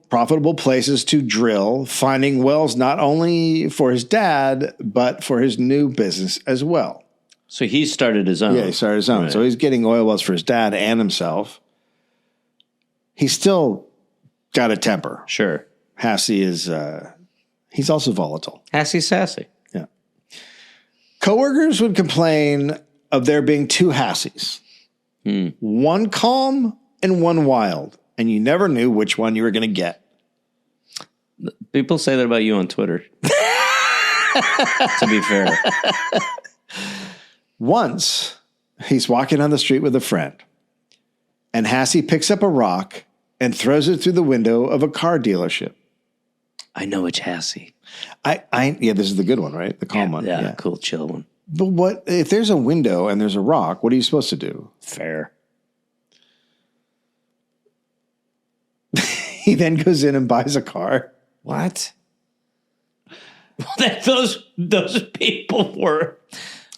places to drill, finding wells not only for his dad, but for his new business as well. So he started his own. Yeah, he started his own. Right. So he's getting oil wells for his dad and himself. He's still got a temper. Sure. Hassie is, he's also volatile. Hassie's sassy. Yeah. Coworkers would complain of there being two Hassies. One calm and one wild. And you never knew which one you were going to get. People say that about you on Twitter. To be fair. Once, he's walking on the street with a friend. And Hassie picks up a rock and throws it through the window of a car dealership. I know it's Hassie. Yeah, this is the good one, right? The calm one. Yeah, cool, chill one. But what if there's a window and there's a rock? What are you supposed to do? Fair. He then goes in and buys a car. What? Those people were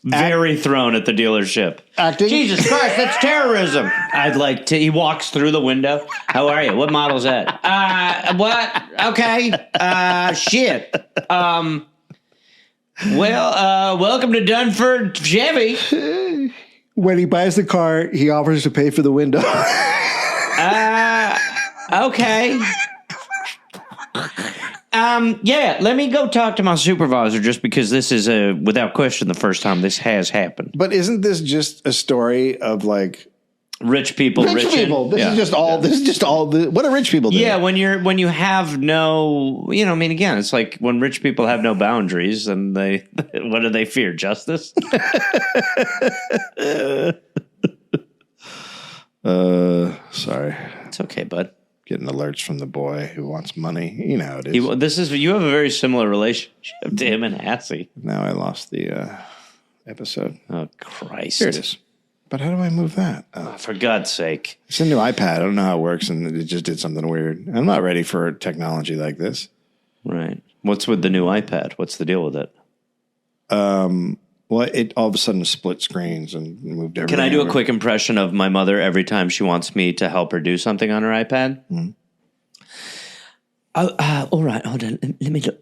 very thrown at the dealership. Acting? Jesus Christ, that's terrorism. I'd like to. He walks through the window. How are you? What model's that? What? Okay. Shit. Well, welcome to Dunford Chevy. When he buys the car, he offers to pay for the window. Okay. Yeah, let me go talk to my supervisor just because this is without question the first time this has happened. But isn't this just a story of like Rich people, rich people? This is just all. This is just all. What do rich people do? Yeah, when you have no, I mean, again, it's like when rich people have no boundaries, and what do they fear? Justice. Sorry. It's okay, bud. Getting alerts from the boy who wants money. You know how it is. You have a very similar relationship to him and Hassie. Now I lost the episode. Oh, Christ. Here it is. But how do I move that? Oh. For God's sake. It's a new iPad. I don't know how it works, and it just did something weird. I'm not ready for technology like this. Right. What's with the new iPad? What's the deal with it? Well, it all of a sudden split screens and moved everything. Can I do over. a quick impression of my mother every time she wants me to help her do something on her iPad? Mm-hmm. Oh, all right. Hold on. Let me look.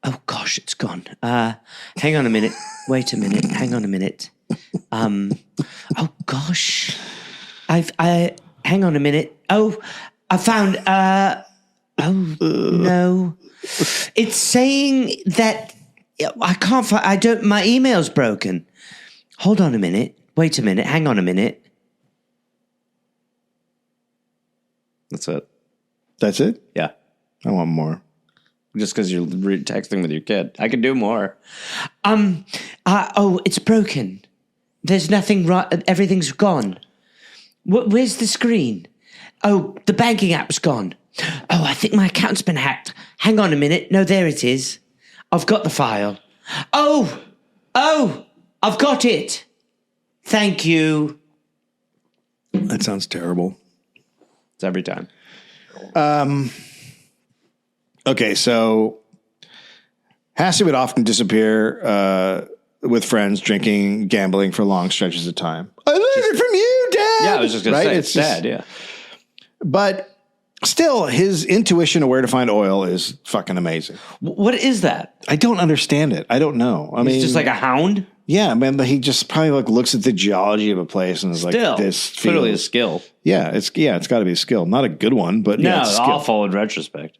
Oh gosh, it's gone. Hang on a minute. Wait a minute. Hang on a minute. Oh gosh. Hang on a minute. Oh, I found. No. It's saying that. I can't find. My email's broken. Hold on a minute. Wait a minute. Hang on a minute. That's it. That's it? Yeah. I want more. Just because you're texting with your kid. I can do more. It's broken. There's nothing right. Everything's gone. Where's the screen? Oh, the banking app's gone. Oh, I think my account's been hacked. Hang on a minute. No, there it is. I've got the file. Oh, I've got it. Thank you. That sounds terrible. It's every time. Okay, so Hassie would often disappear with friends, drinking, gambling for long stretches of time. I learned it from you, Dad. Yeah, I was just going to say, it's sad, yeah. But still, his intuition of where to find oil is fucking amazing. What is that? I don't understand it. I don't know. I mean, It's just like a hound? Yeah, man, but he just probably like looks at the geology of a place and is like, this clearly a feels- skill. Yeah, it's got to be a skill. Not a good one, but No, yeah, it's a skill. awful in retrospect.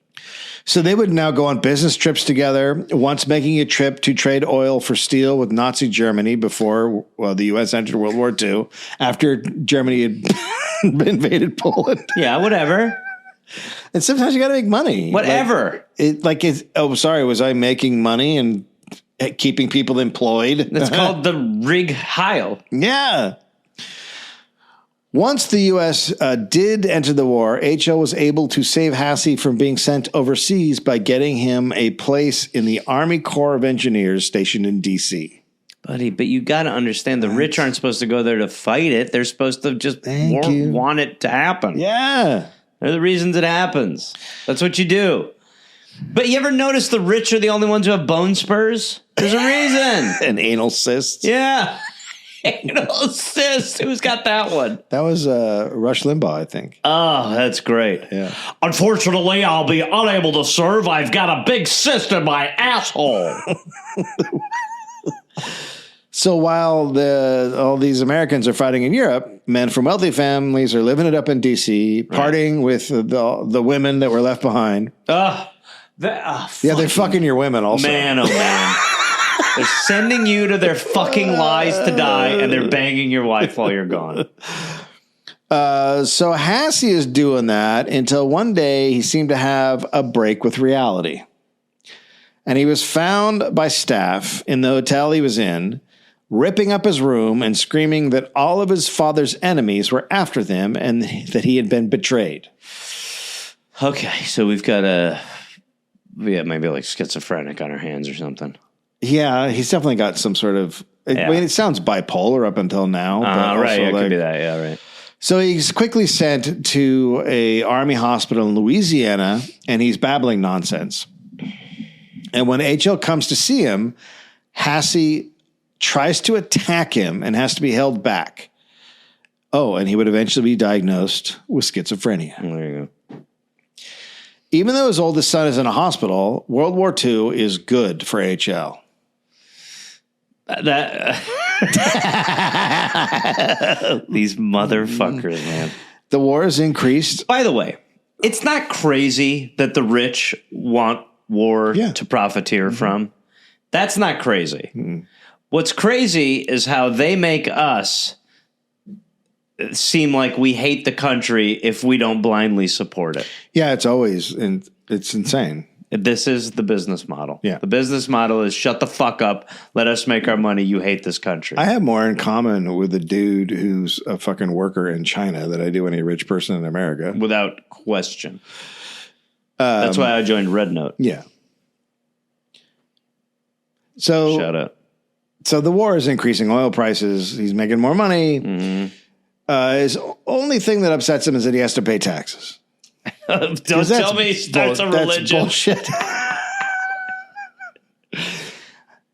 So they would now go on business trips together, once making a trip to trade oil for steel with Nazi Germany before, the U.S. entered World War II, after Germany had invaded Poland. Yeah, whatever. And sometimes you got to make money. Whatever. Was I making money and keeping people employed? That's called the Rig Heil. Yeah. Once the U.S. did enter the war, H.L. was able to save Hassie from being sent overseas by getting him a place in the Army Corps of Engineers stationed in D.C. Buddy, but you got to understand, the rich aren't supposed to go there to fight it. They're supposed to just want it to happen. Yeah. They're the reasons it happens. That's what you do. But you ever notice the rich are the only ones who have bone spurs? There's a reason. And anal cysts. Yeah. Anal cysts. Who's got that one? That was Rush Limbaugh, I think. Oh, that's great. Yeah. Unfortunately, I'll be unable to serve. I've got a big cyst in my asshole. So while all these Americans are fighting in Europe, men from wealthy families are living it up in D.C., partying with the women that were left behind. They're fucking your women also. Man, oh man. They're sending you to their fucking lies to die, and they're banging your wife while you're gone. So Hassie is doing that until one day he seemed to have a break with reality. And he was found by staff in the hotel he was in, ripping up his room and screaming that all of his father's enemies were after them and that he had been betrayed. Okay, so we've got maybe like schizophrenic on our hands or something. Yeah, he's definitely got some sort of... I mean, it sounds bipolar up until now. Right, it could be that, yeah, right. So he's quickly sent to a army hospital in Louisiana, and he's babbling nonsense. And when H.L. comes to see him, Hassie tries to attack him and has to be held back. Oh, and he would eventually be diagnosed with schizophrenia. There you go. Even though his oldest son is in a hospital, World War II is good for H.L. These motherfuckers, man. The war has increased. By the way, it's not crazy that the rich want war to profiteer from. That's not crazy. What's crazy is how they make us seem like we hate the country if we don't blindly support it. Yeah, it's insane. This is the business model. Yeah. The business model is shut the fuck up. Let us make our money. You hate this country. I have more in common with a dude who's a fucking worker in China than I do any rich person in America. Without question. That's why I joined Red Note. Yeah. So shout out. So the war is increasing oil prices. He's making more money. His only thing that upsets him is that he has to pay taxes. Don't tell me he starts a religion. That's bullshit.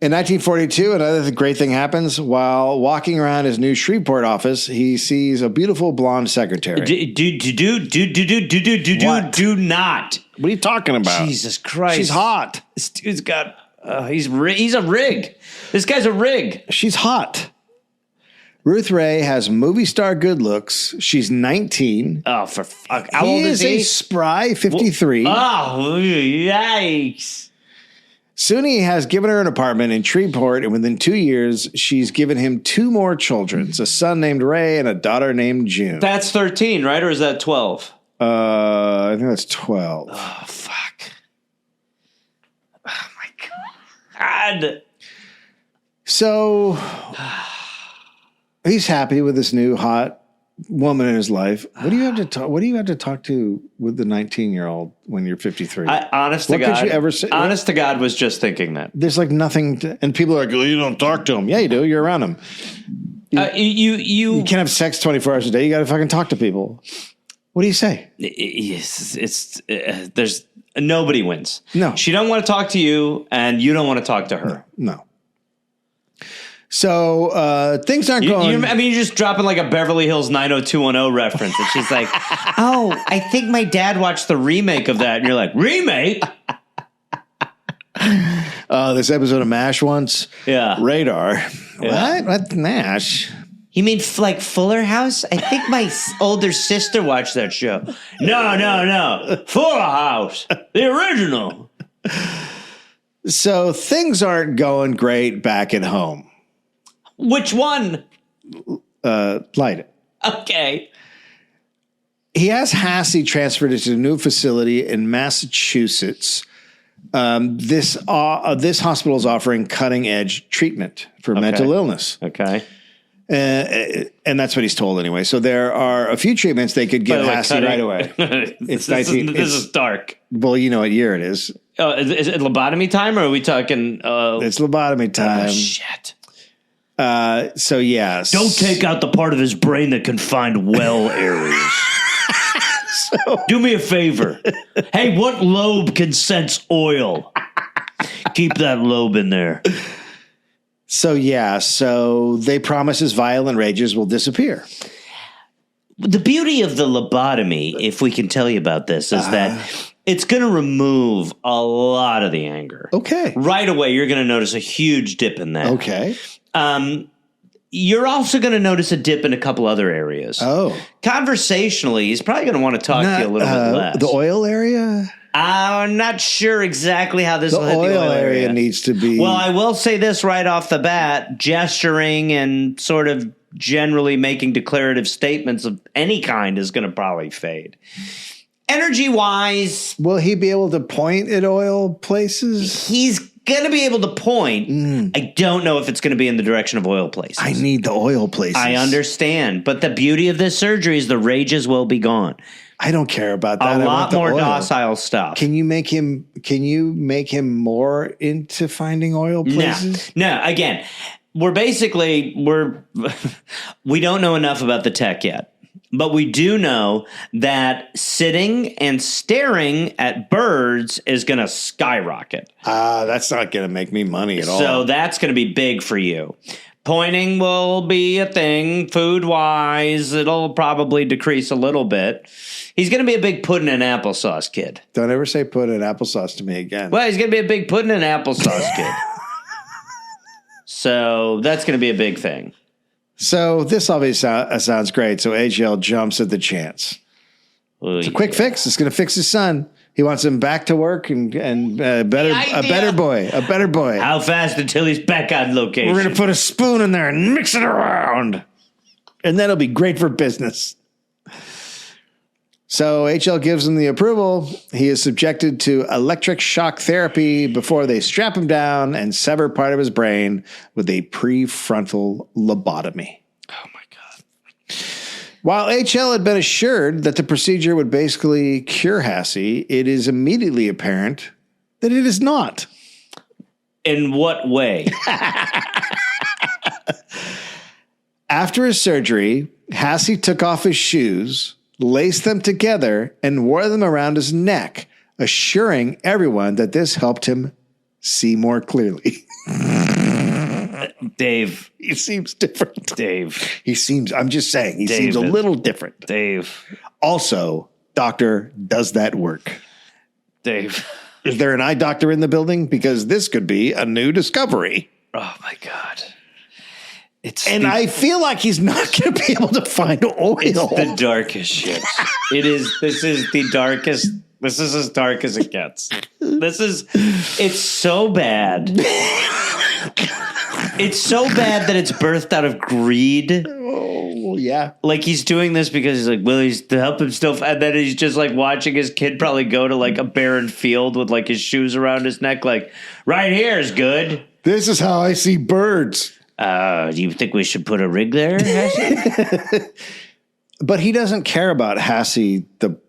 In 1942, another great thing happens. While walking around his new Shreveport office, he sees a beautiful blonde secretary. Do not. What are you talking about? Jesus Christ. She's hot. This dude's got... he's a rig. This guy's a rig. She's hot. Ruth Ray has movie star good looks. She's 19. Oh, for fuck. How old is he? He is a spry 53. Oh, yikes. Soon he has given her an apartment in Shreveport, and within 2 years, she's given him 2 more children, a son named Ray and a daughter named June. That's 13, right? Or is that 12? I think that's 12. Oh, fuck. Oh, my God. So he's happy with this new hot woman in his life. What do you have to talk? What do you have to talk to with the 19-year-old when you're 53? Honest to God, could you ever say? Honest to God, was just thinking that there's like nothing, and people are like, "Well, you don't talk to him." Yeah, you do. You're around him. You can't have sex 24 hours a day. You got to fucking talk to people. What do you say? There's nobody wins. No, she don't want to talk to you, and you don't want to talk to her. No. So things aren't going. You're just dropping like a Beverly Hills 90210 reference, and she's like, "Oh, I think my dad watched the remake of that," and you're like, "Remake?" This episode of MASH once. Yeah. Radar. Yeah. What? MASH? You mean like Fuller House? I think my older sister watched that show. No. Fuller House. The original. So things aren't going great back at home. Which one? Light it. Okay. He has Hassie transferred to a new facility in Massachusetts. This hospital is offering cutting-edge treatment for mental illness. Okay. And that's what he's told anyway. So there are a few treatments they could give Hassie right away. This is dark. Well, you know what year it is. Is it lobotomy time, or are we talking? It's lobotomy time. Oh, shit. So yes. Don't take out the part of his brain that can find well areas. Do me a favor. Hey, what lobe can sense oil? Keep that lobe in there. So they promise his violent rages will disappear. The beauty of the lobotomy, if we can tell you about this, is that it's going to remove a lot of the anger. Okay. Right away, you're going to notice a huge dip in that. Okay. You're also going to notice a dip in a couple other areas. Oh. Conversationally, he's probably going to want to talk to you a little bit less. The oil area? I'm not sure exactly how this will hit the oil area needs to be. Well, I will say this right off the bat. Gesturing and sort of generally making declarative statements of any kind is going to probably fade. Energy-wise, will he be able to point at oil places? He's going to be able to point. I don't know if it's going to be in the direction of oil places. I need the oil places. I understand. But the beauty of this surgery is the rages will be gone. I don't care about that. A lot more docile stuff. Can you make him more into finding oil places? No. Again, we don't know enough about the tech yet. But we do know that sitting and staring at birds is going to skyrocket. That's not going to make me money at all. So that's going to be big for you. Pointing will be a thing. Food-wise, it'll probably decrease a little bit. He's going to be a big pudding and applesauce kid. Don't ever say pudding and applesauce to me again. Well, he's going to be a big pudding and applesauce kid. So that's going to be a big thing. So this obviously sounds great. So HL jumps at the chance. It's a quick fix. It's going to fix his son. He wants him back to work and a better boy. How fast until he's back on location? We're going to put a spoon in there and mix it around. And that'll be great for business. So HL gives him the approval. He is subjected to electric shock therapy before they strap him down and sever part of his brain with a prefrontal lobotomy. Oh, my God. While HL had been assured that the procedure would basically cure Hassie, it is immediately apparent that it is not. In what way? After his surgery, Hassie took off his shoes, laced them together, and wore them around his neck, assuring everyone that this helped him see more clearly. Dave. He seems different. Dave. I'm just saying, he seems a little different. Dave. Also, doctor, does that work? Dave. Is there an eye doctor in the building? Because this could be a new discovery. Oh, my God. I feel like he's not going to be able to find oil. It's the darkest shit. This is the darkest. This is as dark as it gets. It's so bad. It's so bad that it's birthed out of greed. Oh, yeah. Like he's doing this because he's like, well, he's to help himself. And then he's just like watching his kid probably go to like a barren field with like his shoes around his neck. Like, right here is good. This is how I see birds. Do you think we should put a rig there, Hassie? But he doesn't care about Hassie, the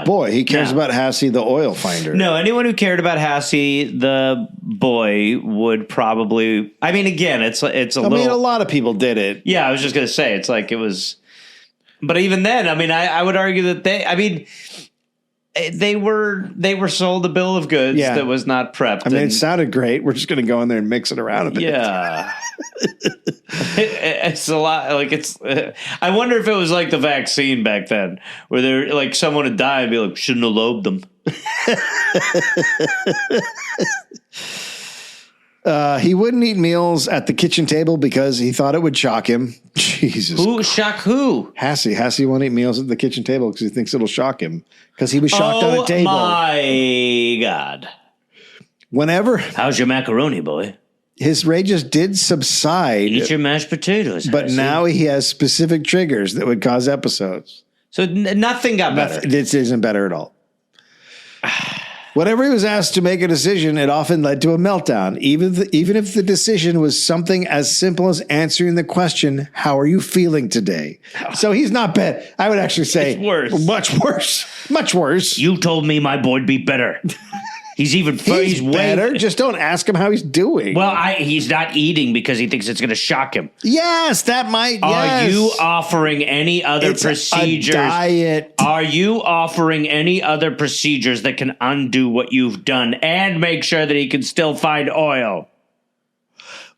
boy. He cares about Hassie, the oil finder. No, anyone who cared about Hassie, the boy, would probably. I mean, again, it's a little. I mean, a lot of people did it. Yeah, I was just going to say, it's like it was. But even then, I mean, I would argue that they were sold a bill of goods that was not prepped. I mean, it sounded great. We're just going to go in there and mix it around a bit. Yeah. It's a lot. Like I wonder if it was like the vaccine back then, where they're like someone would die and be like, shouldn't have lobed them. He wouldn't eat meals at the kitchen table because he thought it would shock him. Jesus. Who shock who? Hassie. Hassie won't eat meals at the kitchen table because he thinks it'll shock him because he was shocked on a table. Oh, my God. Whenever How's your macaroni, boy? his rages did subside, Eat your mashed potatoes. but Hassie. now he has specific triggers that would cause episodes. So nothing got better. This isn't better at all. Whenever he was asked to make a decision, it often led to a meltdown, even if the decision was something as simple as answering the question, "How are you feeling today?" So he's not bad. I would actually say It's worse. Much worse. Much worse. You told me my boy'd be better. He's even He's way better. Just don't ask him how he's doing. Well, he's not eating because he thinks it's going to shock him. Yes, that might. Are Yes. you offering any other It's procedures? a diet. Are you offering any other procedures that can undo what you've done and make sure that he can still find oil?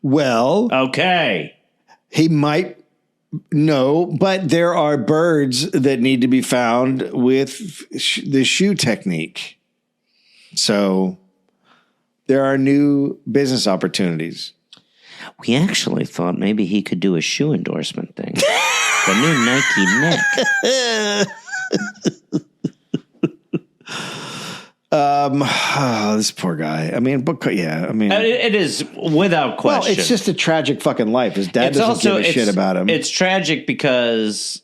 Well, Okay. he might. No, but there are birds that need to be found with the shoe technique. So there are new business opportunities. We actually thought maybe he could do a shoe endorsement thing. The new Nike neck. This poor guy. I mean, It is without question. well, it's just a tragic fucking life. His dad doesn't give a shit about him. It's tragic because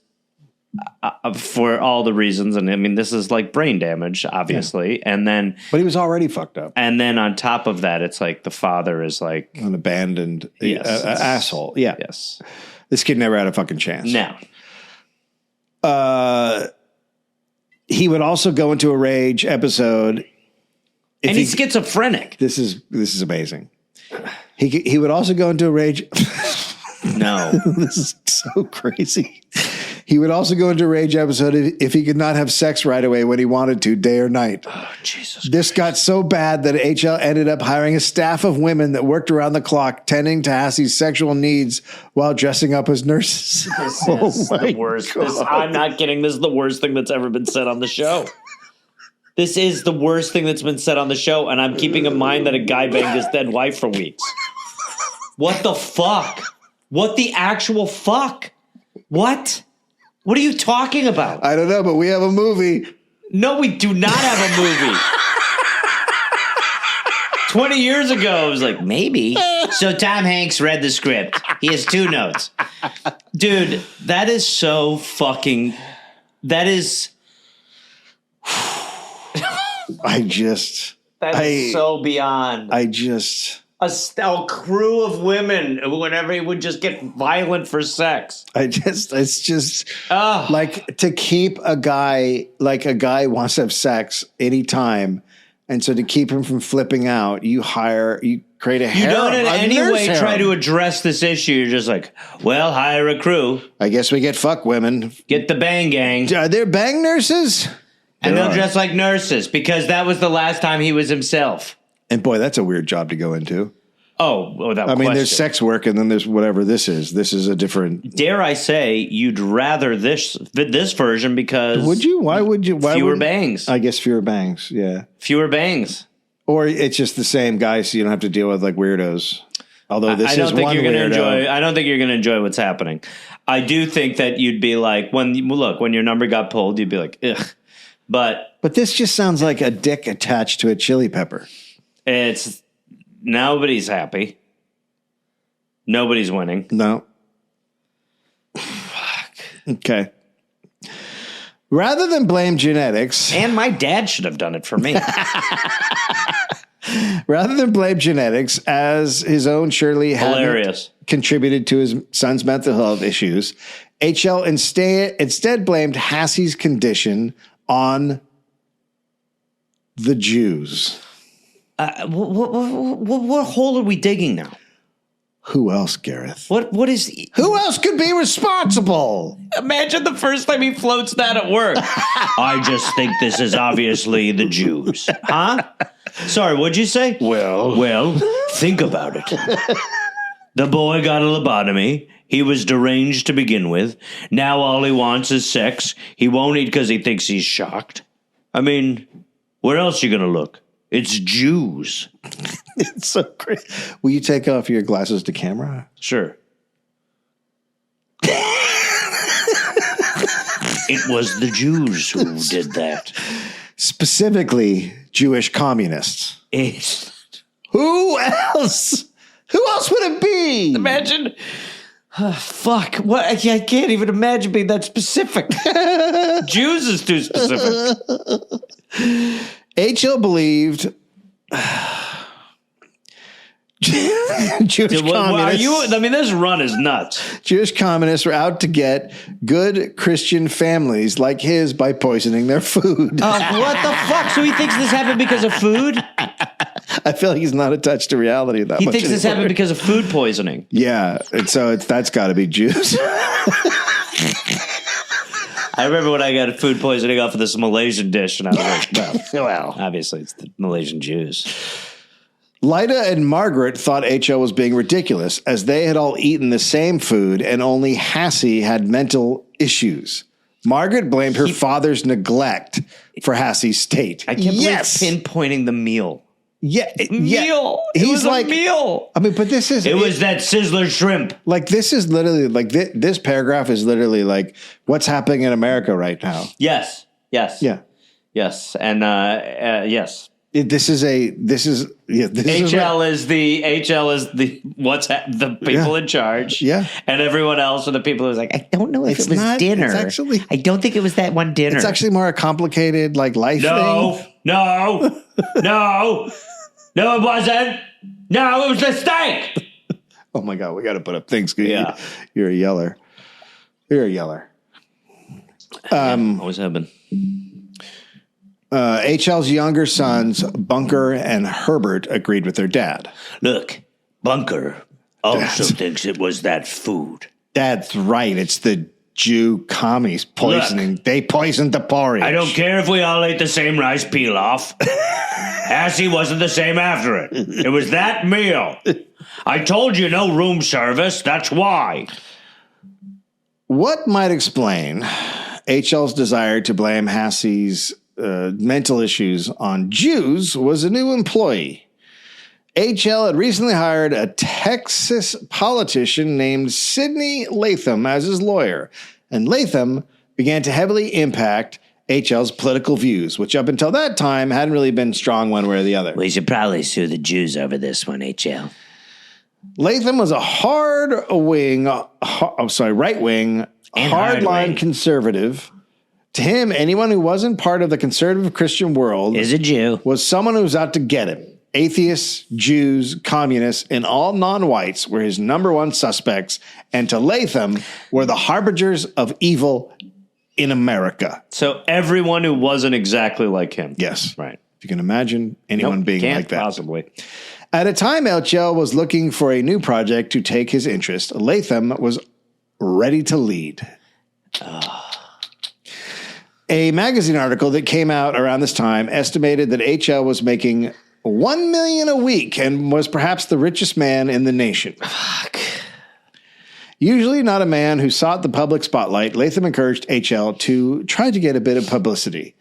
for all the reasons, and I mean, this is like brain damage, obviously, and then, but he was already fucked up. and then on top of that, it's like the father is like, An abandoned Yes. asshole. Yeah. yes, This kid never had a fucking chance. now, He would also go into a rage episode. and he's schizophrenic. This is amazing. He would also go into a rage. No, This is so crazy. He would also go into a rage episode if he could not have sex right away when he wanted to, day or night. oh, Jesus. This got so bad that HL ended up hiring a staff of women that worked around the clock, tending to Hassie's sexual needs while dressing up as nurses. This is the worst. I'm not kidding. This is the worst thing that's ever been said on the show. This is the worst thing that's been said on the show, and I'm keeping in mind that a guy banged his dead wife for weeks. What the fuck? What the actual fuck? What? What are you talking about? I don't know, but we have a movie. No, we do not have a movie. 20 years ago, it was like, maybe. So Tom Hanks read the script. He has 2 notes. Dude, that is so fucking... That is... That is so beyond. A crew of women whenever he would just get violent for sex. It's just like to keep a guy, like a guy wants to have sex anytime. And so to keep him from flipping out, you create a harem. You don't in any way harem. try to address this issue. You're just like, well, hire a crew. I guess we get fuck women. Get the bang gang. Are there bang nurses? And There they'll are. dress like nurses because that was the last time he was himself. And boy, that's a weird job to go into. Oh, without question. I mean, there's sex work and then there's whatever this is. This is a different. Dare I say you'd rather this version because Would you? Why would you? Why fewer would, bangs. I guess fewer bangs. Yeah. Fewer bangs. Or it's just the same guy, so you don't have to deal with like weirdos. Although this I don't is think one you're going to weirdo. enjoy. I don't think you're going to enjoy what's happening. I do think that you'd be like when your number got pulled, you'd be like, ugh. But this just sounds like a dick attached to a chili pepper. it's nobody's happy. Nobody's winning. No. Fuck. Okay. Rather than blame genetics, And my dad should have done it for me. rather than blame genetics, as his own Shirley had Hilarious. contributed to his son's mental health issues, HL instead blamed Hassie's condition on the Jews. What hole are we digging now? Who else, Gareth? What is? Who else could be responsible? Imagine the first time he floats that at work. I just think this is obviously the Jews. Huh? Sorry, what'd you say? Well, think about it. The boy got a lobotomy. He was deranged to begin with. Now all he wants is sex. He won't eat because he thinks he's shocked. I mean, where else you going to look? It's Jews. It's so great. Will you take off your glasses to camera? Sure. It was the Jews who did that. Specifically, Jewish communists. Who else? Who else would it be? Imagine. Fuck. What? I can't even imagine being that specific. Jews is too specific. H.L. believed Jewish communists. This run is nuts. Jewish communists were out to get good Christian families like his by poisoning their food. What the fuck? So he thinks this happened because of food? I feel like he's not attached to reality that much. He thinks this happened because of food poisoning. Yeah, and so that's got to be Jews. I remember when I got food poisoning off of this Malaysian dish, and I was like, well, obviously it's the Malaysian Jews. Lyda and Margaret thought H.L. was being ridiculous, as they had all eaten the same food, and only Hassie had mental issues. Margaret blamed her father's neglect for Hassie's state. I can't believe pinpointing the meal. Yeah, meal. He's it was like a meal. I mean, but this is it was that Sizzler shrimp. Like this is literally like this paragraph is literally like what's happening in America right now. Yes. Yeah. Yes. And yes. This is HL is the people in charge. Yeah. And everyone else are the people who's like, I don't know if it was dinner. It's actually, I don't think it was that one dinner. It's actually more a complicated like life thing. No, it wasn't. No, it was the steak. Oh my God, we got to put up things. Yeah. You're a yeller. You're a yeller. Always have been. HL's younger sons, Bunker and Herbert, agreed with their dad. Look, Bunker also thinks it was that food. That's right. It's the Jew commies poisoning. Look, they poisoned the porridge. I don't care if we all ate the same rice pilaf. Hassie wasn't the same after it. It was that meal. I told you no room service. That's why. What might explain HL's desire to blame Hassie's mental issues on Jews was a new employee. HL had recently hired a Texas politician named Sidney Latham as his lawyer, and Latham began to heavily impact HL's political views, which up until that time hadn't really been strong one way or the other. We should probably sue the Jews over this one, HL. Latham was a right-wing, hardline conservative. To him, anyone who wasn't part of the conservative Christian world is a Jew. Was someone who was out to get him. Atheists, Jews, communists, and all non-whites were his number one suspects, and to Latham were the harbingers of evil in America. So everyone who wasn't exactly like him. Yes. Right. If you can imagine anyone being can't like that. Possibly. At a time, HL was looking for a new project to take his interest. Latham was ready to lead. A magazine article that came out around this time estimated that HL was making $1 million a week and was perhaps the richest man in the nation. Fuck. Usually not a man who sought the public spotlight, Latham encouraged HL to try to get a bit of publicity.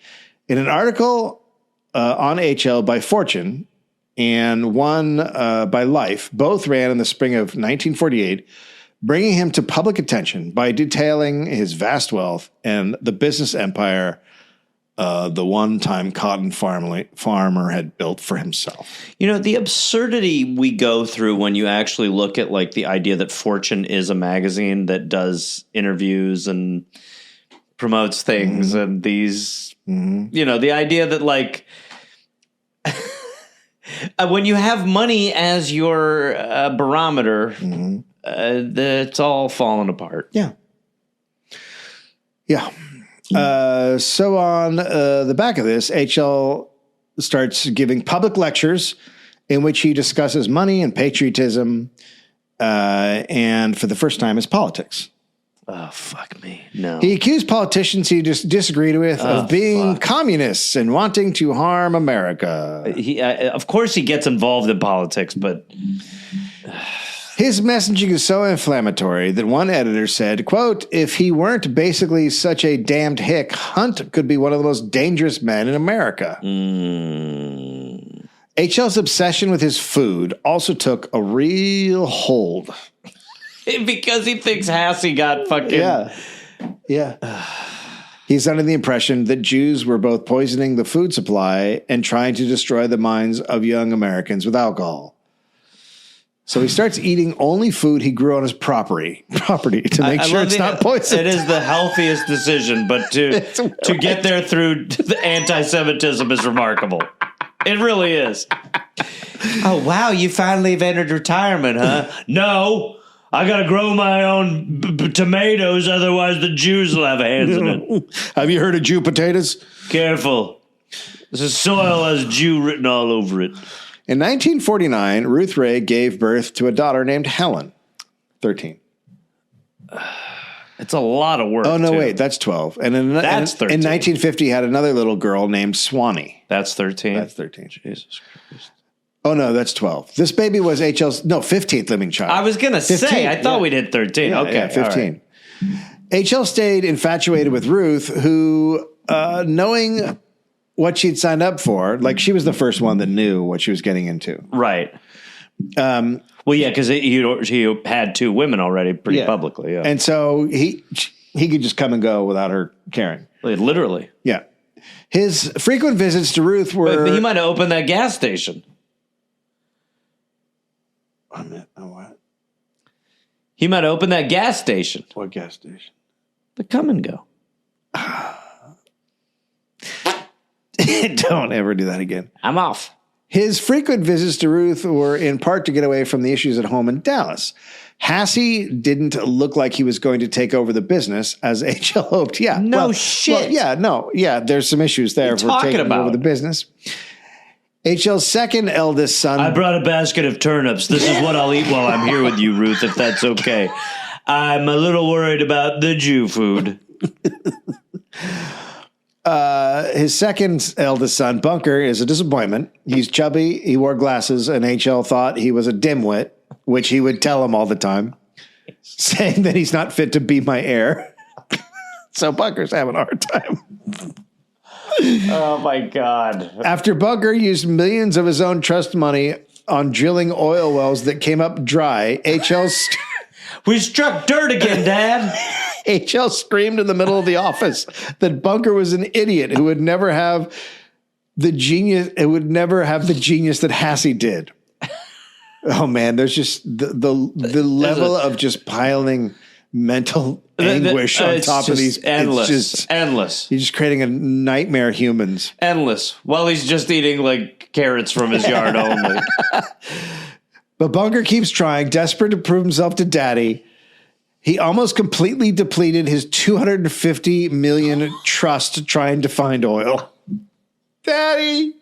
In an article on HL by Fortune and one by Life, both ran in the spring of 1948, bringing him to public attention by detailing his vast wealth and the business empire the one-time cotton farmer had built for himself. You know, the absurdity we go through when you actually look at like the idea that Fortune is a magazine that does interviews and promotes things and these, you know, the idea that like when you have money as your barometer, it's all falling apart. Yeah. Yeah. So on the back of this, HL starts giving public lectures in which he discusses money and patriotism, and for the first time, his politics. Oh, fuck me. No. He accused politicians he just disagreed with of being communists and wanting to harm America. Of course he gets involved in politics, but... His messaging is so inflammatory that one editor said, quote, if he weren't basically such a damned hick, Hunt could be one of the most dangerous men in America. HL's obsession with his food also took a real hold. Because he thinks Hassie got fucking... Yeah. He's under the impression that Jews were both poisoning the food supply and trying to destroy the minds of young Americans with alcohol. So he starts eating only food he grew on his property to make sure it's not poisoned. It is the healthiest decision, but to get there through the anti-Semitism is remarkable. It really is. Oh, wow, you finally have entered retirement, huh? No, I got to grow my own tomatoes, otherwise the Jews will have hands in it. Have you heard of Jew potatoes? Careful. This soil has Jew written all over it. In 1949, Ruth Ray gave birth to a daughter named Helen, 13. It's a lot of work. Oh, no, wait, that's 12. And that's 13. In 1950, had another little girl named Swanee. That's 13. That's 13. Jesus Christ. Oh, no, that's 12. This baby was HL's, 15th living child. I was going to say, I thought we'd hit 13. Yeah, okay. Yeah, 15. Right. HL stayed infatuated with Ruth, who, knowing what she'd signed up for, like she was the first one that knew what she was getting into. Right. Well, yeah, because he had 2 women already pretty publicly. Yeah. And so he could just come and go without her caring. Literally. Yeah. His frequent visits to Ruth were... But he might have opened that gas station. What? He might have opened that gas station. What gas station? The Come and Go. Don't ever do that again. I'm off. His frequent visits to Ruth were in part to get away from the issues at home in Dallas. Hassie didn't look like he was going to take over the business as HL hoped. Yeah. Shit. There's some issues there for taking over the business. HL's second eldest son. I brought a basket of turnips. This is what I'll eat while I'm here with you, Ruth, if that's okay. I'm a little worried about the Jew food. His second eldest son, Bunker, is a disappointment. He's chubby, he wore glasses, and HL thought he was a dimwit, which he would tell him all the time, saying that he's not fit to be my heir. So Bunker's having a hard time. Oh, my God. After Bunker used millions of his own trust money on drilling oil wells that came up dry, HL's... We struck dirt again, Dad. HL screamed in the middle of the office that Bunker was an idiot who would never have the genius. It would never have the genius that Hassie did. Oh man, there's just the level of just piling mental anguish on top of these. Endless. It's just endless. He's just creating a nightmare humans. Endless. While he's just eating like carrots from his yard only. But Bunker keeps trying, desperate to prove himself to Daddy. He almost completely depleted his $250 million trust trying to find oil. Daddy,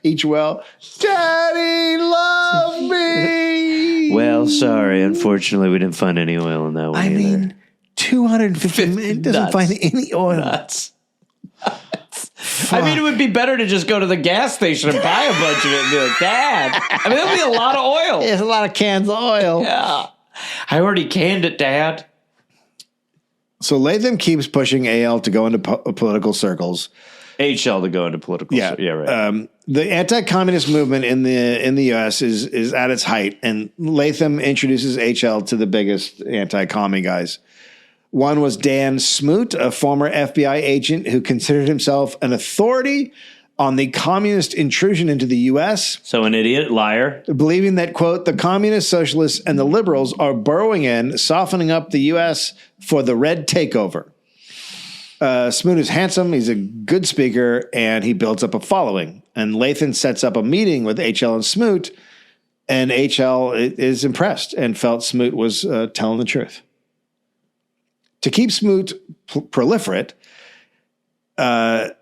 each well, Daddy, love me. Well, sorry. Unfortunately, we didn't find any oil in that one either. Mean, $250 million doesn't find any oil. Nuts. I mean, it would be better to just go to the gas station and buy a bunch of it and be like, Dad. I mean, there'll be a lot of oil. There's a lot of cans of oil. Yeah. I already canned it, Dad. So Latham keeps pushing AL to go into political circles. HL to go into political circles. Yeah, right. The anti-communist movement in the U.S. is at its height, and Latham introduces HL to the biggest anti-commie guys. One was Dan Smoot, a former FBI agent who considered himself an authority on the communist intrusion into the U.S. So an idiot, liar. Believing that, quote, the communists, socialists, and the liberals are burrowing in, softening up the U.S. for the red takeover. Smoot is handsome, he's a good speaker, and he builds up a following. And Latham sets up a meeting with HL and Smoot, and HL is impressed and felt Smoot was telling the truth. To keep Smoot proliferate, in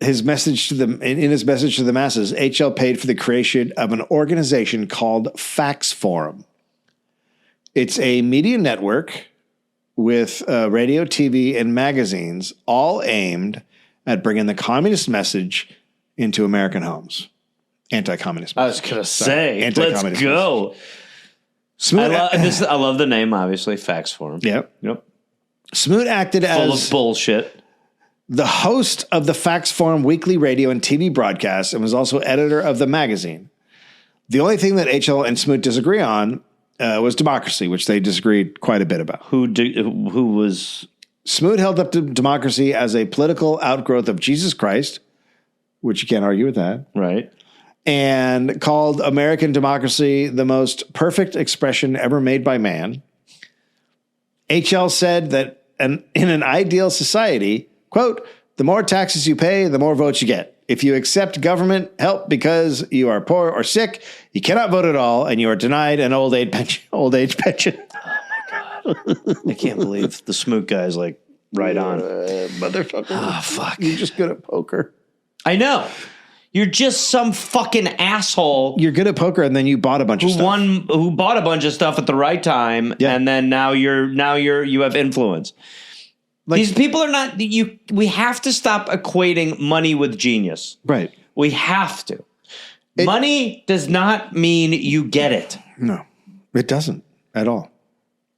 his message to the masses, HL paid for the creation of an organization called Fax Forum. It's a media network with radio, TV, and magazines, all aimed at bringing the communist message into American homes. Anti-communist message. I was going to say, let's go. Smoot, I love the name, obviously, Fax Forum. Yep. Smoot acted full of bullshit. the host of the Facts Forum weekly radio and TV broadcasts, and was also editor of the magazine. The only thing that HL and Smoot disagree on was democracy, which they disagreed quite a bit about. Who was... Smoot held up to democracy as a political outgrowth of Jesus Christ, which you can't argue with that. Right. And called American democracy the most perfect expression ever made by man. HL said that in an ideal society, quote, the more taxes you pay, the more votes you get. If you accept government help because you are poor or sick, you cannot vote at all, and you are denied an old age pension. Oh my God. I can't believe the Smoot guy's like right on. Motherfucker. Oh, fuck. You're just good at poker. I know. You're just some fucking asshole. You're good at poker, and then you bought a bunch of stuff. Who bought a bunch of stuff at the right time, and then now you have influence. These people are not you. We have to stop equating money with genius. Right. We have to. Money does not mean you get it. No, it doesn't at all.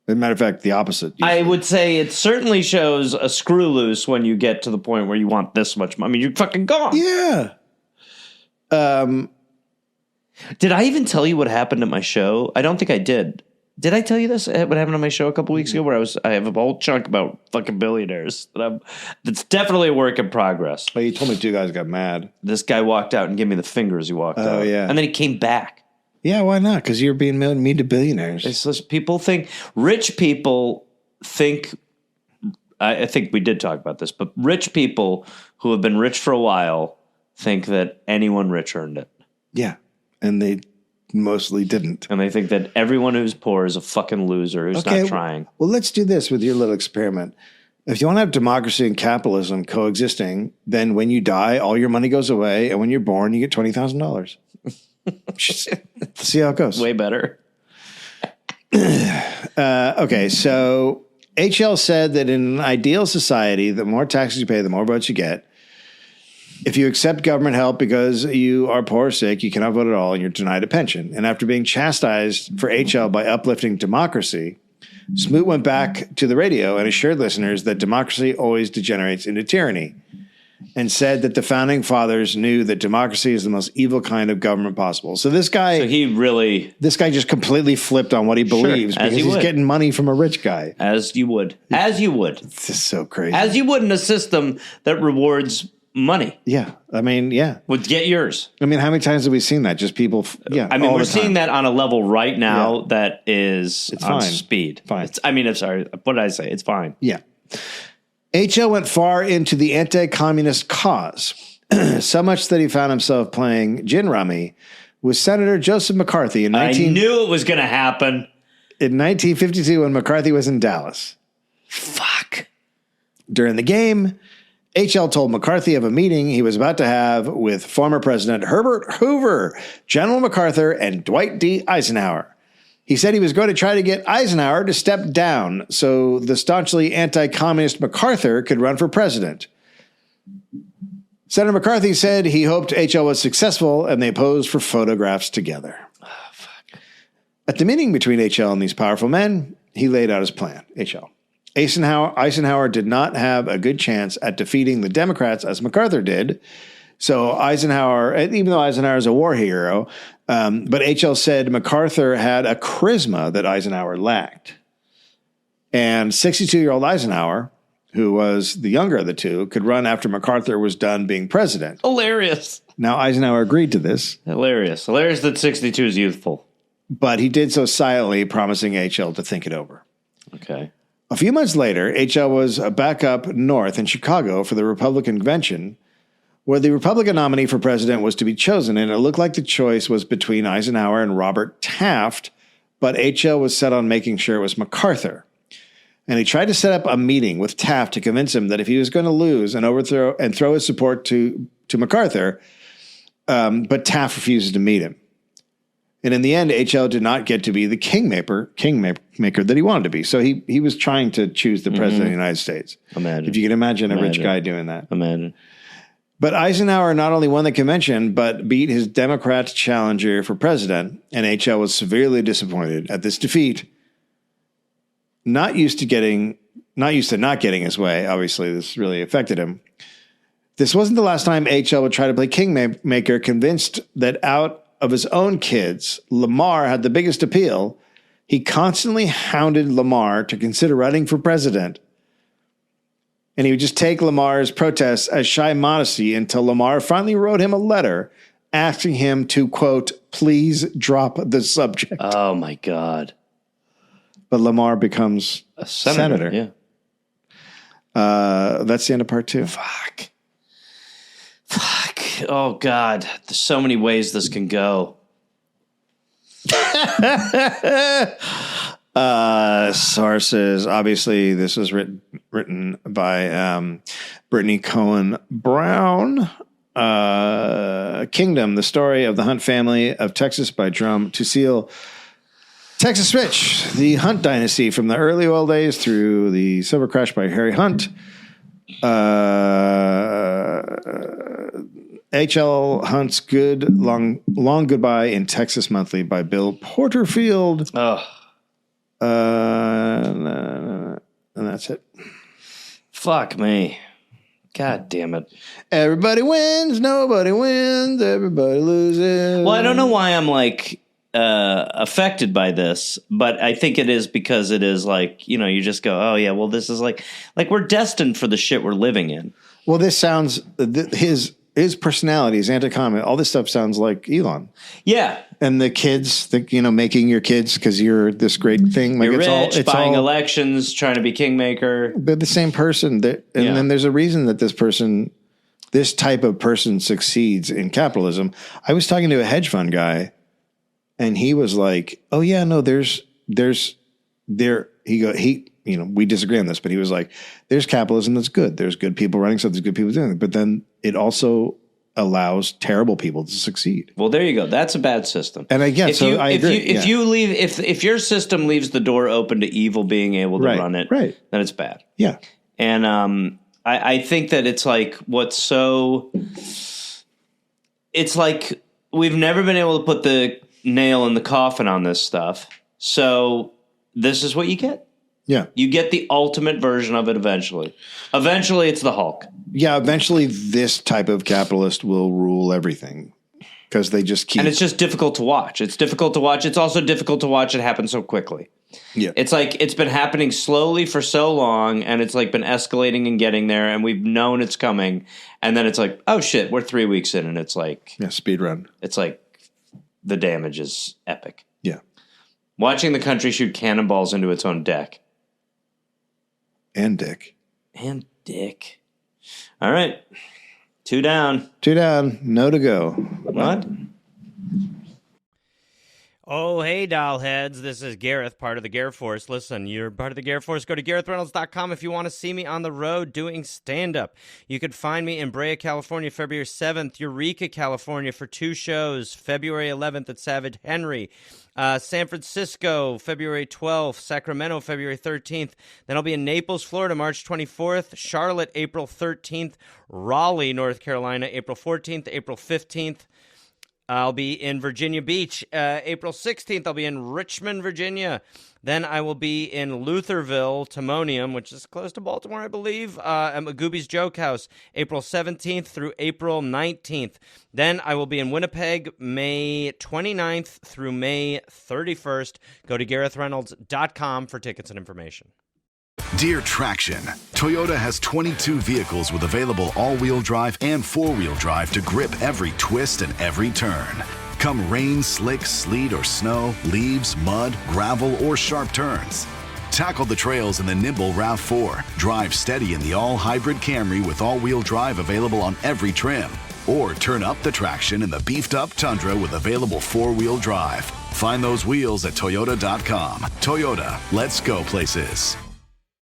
As a matter of fact, the opposite. Usually. I would say it certainly shows a screw loose when you get to the point where you want this much money. I mean, you're fucking gone. Yeah. Did I even tell you what happened at my show? I don't think I did. Did I tell you this? What happened on my show a couple weeks ago? Where I have a whole chunk about fucking billionaires that's definitely a work in progress. Oh, you told me two guys got mad. This guy walked out and gave me the finger as he walked out. Oh yeah, and then he came back. Yeah, why not? Because you're being mean to billionaires. It's just rich people think. I think we did talk about this, but rich people who have been rich for a while think that anyone rich earned it. Yeah, and they mostly didn't. And they think that everyone who's poor is a fucking loser who's not trying. Well, let's do this with your little experiment. If you want to have democracy and capitalism coexisting, then when you die, all your money goes away, and when you're born, you get $20,000. See how it goes. Way better. Okay, so HL said that in an ideal society, the more taxes you pay, the more votes you get. If you accept government help because you are poor or sick, you cannot vote at all and you're denied a pension. And after being chastised for HL by uplifting democracy, Smoot went back to the radio and assured listeners that democracy always degenerates into tyranny and said that the founding fathers knew that democracy is the most evil kind of government possible. So this guy just completely flipped on what he believes because he's getting money from a rich guy. As you would. It's just so crazy. As you would in a system that rewards money. Yeah. I mean, yeah. Would get yours. I mean, how many times have we seen that? Just people. Yeah. I mean, we're seeing that on a level right now that is on speed. Fine. I'm sorry. What did I say? It's fine. Yeah. HL went far into the anti-communist cause, so much that he found himself playing gin rummy with Senator Joseph McCarthy in I knew it was going to happen. In 1952 when McCarthy was in Dallas. Fuck. During the game, HL told McCarthy of a meeting he was about to have with former President Herbert Hoover, General MacArthur, and Dwight D. Eisenhower. He said he was going to try to get Eisenhower to step down so the staunchly anti-communist MacArthur could run for president. Senator McCarthy said he hoped HL was successful, and they posed for photographs together. Oh, fuck. At the meeting between HL and these powerful men, he laid out his plan, HL. Eisenhower did not have a good chance at defeating the Democrats as MacArthur did. So Eisenhower, even though Eisenhower is a war hero, but HL said MacArthur had a charisma that Eisenhower lacked. And 62-year-old Eisenhower, who was the younger of the two, could run after MacArthur was done being president. Hilarious. Now, Eisenhower agreed to this. Hilarious that 62 is youthful. But he did so silently, promising HL to think it over. Okay. A few months later, HL was back up north in Chicago for the Republican convention, where the Republican nominee for president was to be chosen, and it looked like the choice was between Eisenhower and Robert Taft, but HL was set on making sure it was MacArthur. And he tried to set up a meeting with Taft to convince him that if he was going to lose and throw his support to MacArthur, but Taft refuses to meet him. And in the end, HL did not get to be the kingmaker that he wanted to be. So he was trying to choose the president of the United States. Imagine. If you can imagine a rich guy doing that. Imagine. But Eisenhower not only won the convention, but beat his Democrat challenger for president, and HL was severely disappointed at this defeat. Not used to getting not used to not getting his way. Obviously, this really affected him. This wasn't the last time HL would try to play kingmaker, convinced that out of his own kids, Lamar had the biggest appeal. He constantly hounded Lamar to consider running for president. And he would just take Lamar's protests as shy modesty until Lamar finally wrote him a letter asking him to, quote, please drop the subject. Oh, my God. But Lamar becomes a senator. Yeah. That's the end of part 2. Fuck. Oh, God. There's so many ways this can go. Sources. Obviously, this was written by Brittany Cohen Brown. Kingdom, the story of the Hunt family of Texas by Drum to Seal. Texas Switch, the Hunt dynasty from the early oil days through the Silver Crash by Harry Hunt. H.L. Hunt's Good Long Goodbye in Texas Monthly by Bill Porterfield. Oh. And that's it. Fuck me. God damn it. Everybody wins, nobody wins, everybody loses. Well, I don't know why I'm like affected by this, but I think it is because it is like, you know, you just go, oh yeah, well, this is like we're destined for the shit we're living in. Well, this sounds, his personality, his anti-comment, all this stuff sounds like Elon. Yeah. And the kids, making your kids because you're this great thing. Like you're it's rich, buying elections, trying to be kingmaker. They're the same person. Then there's a reason that this type of person succeeds in capitalism. I was talking to a hedge fund guy, and he was like, "Oh yeah, no, we disagree on this, but he was like, there's capitalism that's good. There's good people running stuff. There's good people doing it. But then it also allows terrible people to succeed. Well, there you go. That's a bad system. And I guess, I agree. If your system leaves the door open to evil being able to run it, then it's bad. Yeah. And I think that it's like it's like we've never been able to put the nail in the coffin on this stuff. So this is what you get. Yeah. You get the ultimate version of it eventually. Eventually, it's the Hulk. Yeah, eventually this type of capitalist will rule everything because they just keep... And it's just difficult to watch. It's difficult to watch. It's also difficult to watch it happen so quickly. Yeah. It's like it's been happening slowly for so long, and it's like been escalating and getting there, and we've known it's coming. And then it's like, oh, shit, we're 3 weeks in, and it's like... Yeah, speed run. It's like the damage is epic. Yeah. Watching the country shoot cannonballs into its own deck. And Dick. All right. 2 down. 2 down. No to go. What? Oh, hey, doll heads. This is Gareth, part of the Gareth Force. Listen, you're part of the Gareth Force. Go to GarethReynolds.com if you want to see me on the road doing stand-up. You could find me in Brea, California, February 7th, Eureka, California, for 2 shows, February 11th at Savage Henry, San Francisco, February 12th, Sacramento, February 13th. Then I'll be in Naples, Florida, March 24th, Charlotte, April 13th, Raleigh, North Carolina, April 14th, April 15th. I'll be in Virginia Beach, April 16th. I'll be in Richmond, Virginia. Then I will be in Lutherville, Timonium, which is close to Baltimore, I believe, at Magooby's Joke House, April 17th through April 19th. Then I will be in Winnipeg, May 29th through May 31st. Go to GarethReynolds.com for tickets and information. Dear Traction, Toyota has 22 vehicles with available all-wheel drive and four-wheel drive to grip every twist and every turn. Come rain, slick, sleet, or snow, leaves, mud, gravel, or sharp turns. Tackle the trails in the nimble RAV4. Drive steady in the all-hybrid Camry with all-wheel drive available on every trim. Or turn up the traction in the beefed-up Tundra with available four-wheel drive. Find those wheels at Toyota.com. Toyota, let's go places.